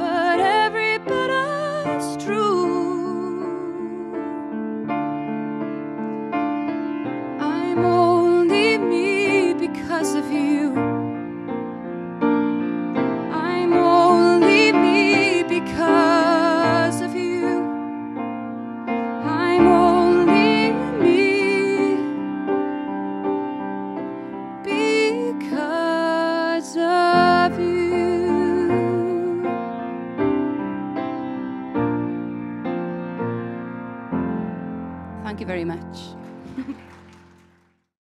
but every bit as true. I'm only me because of you. I'm only me because of you. I'm only me because of you. Thank you very much.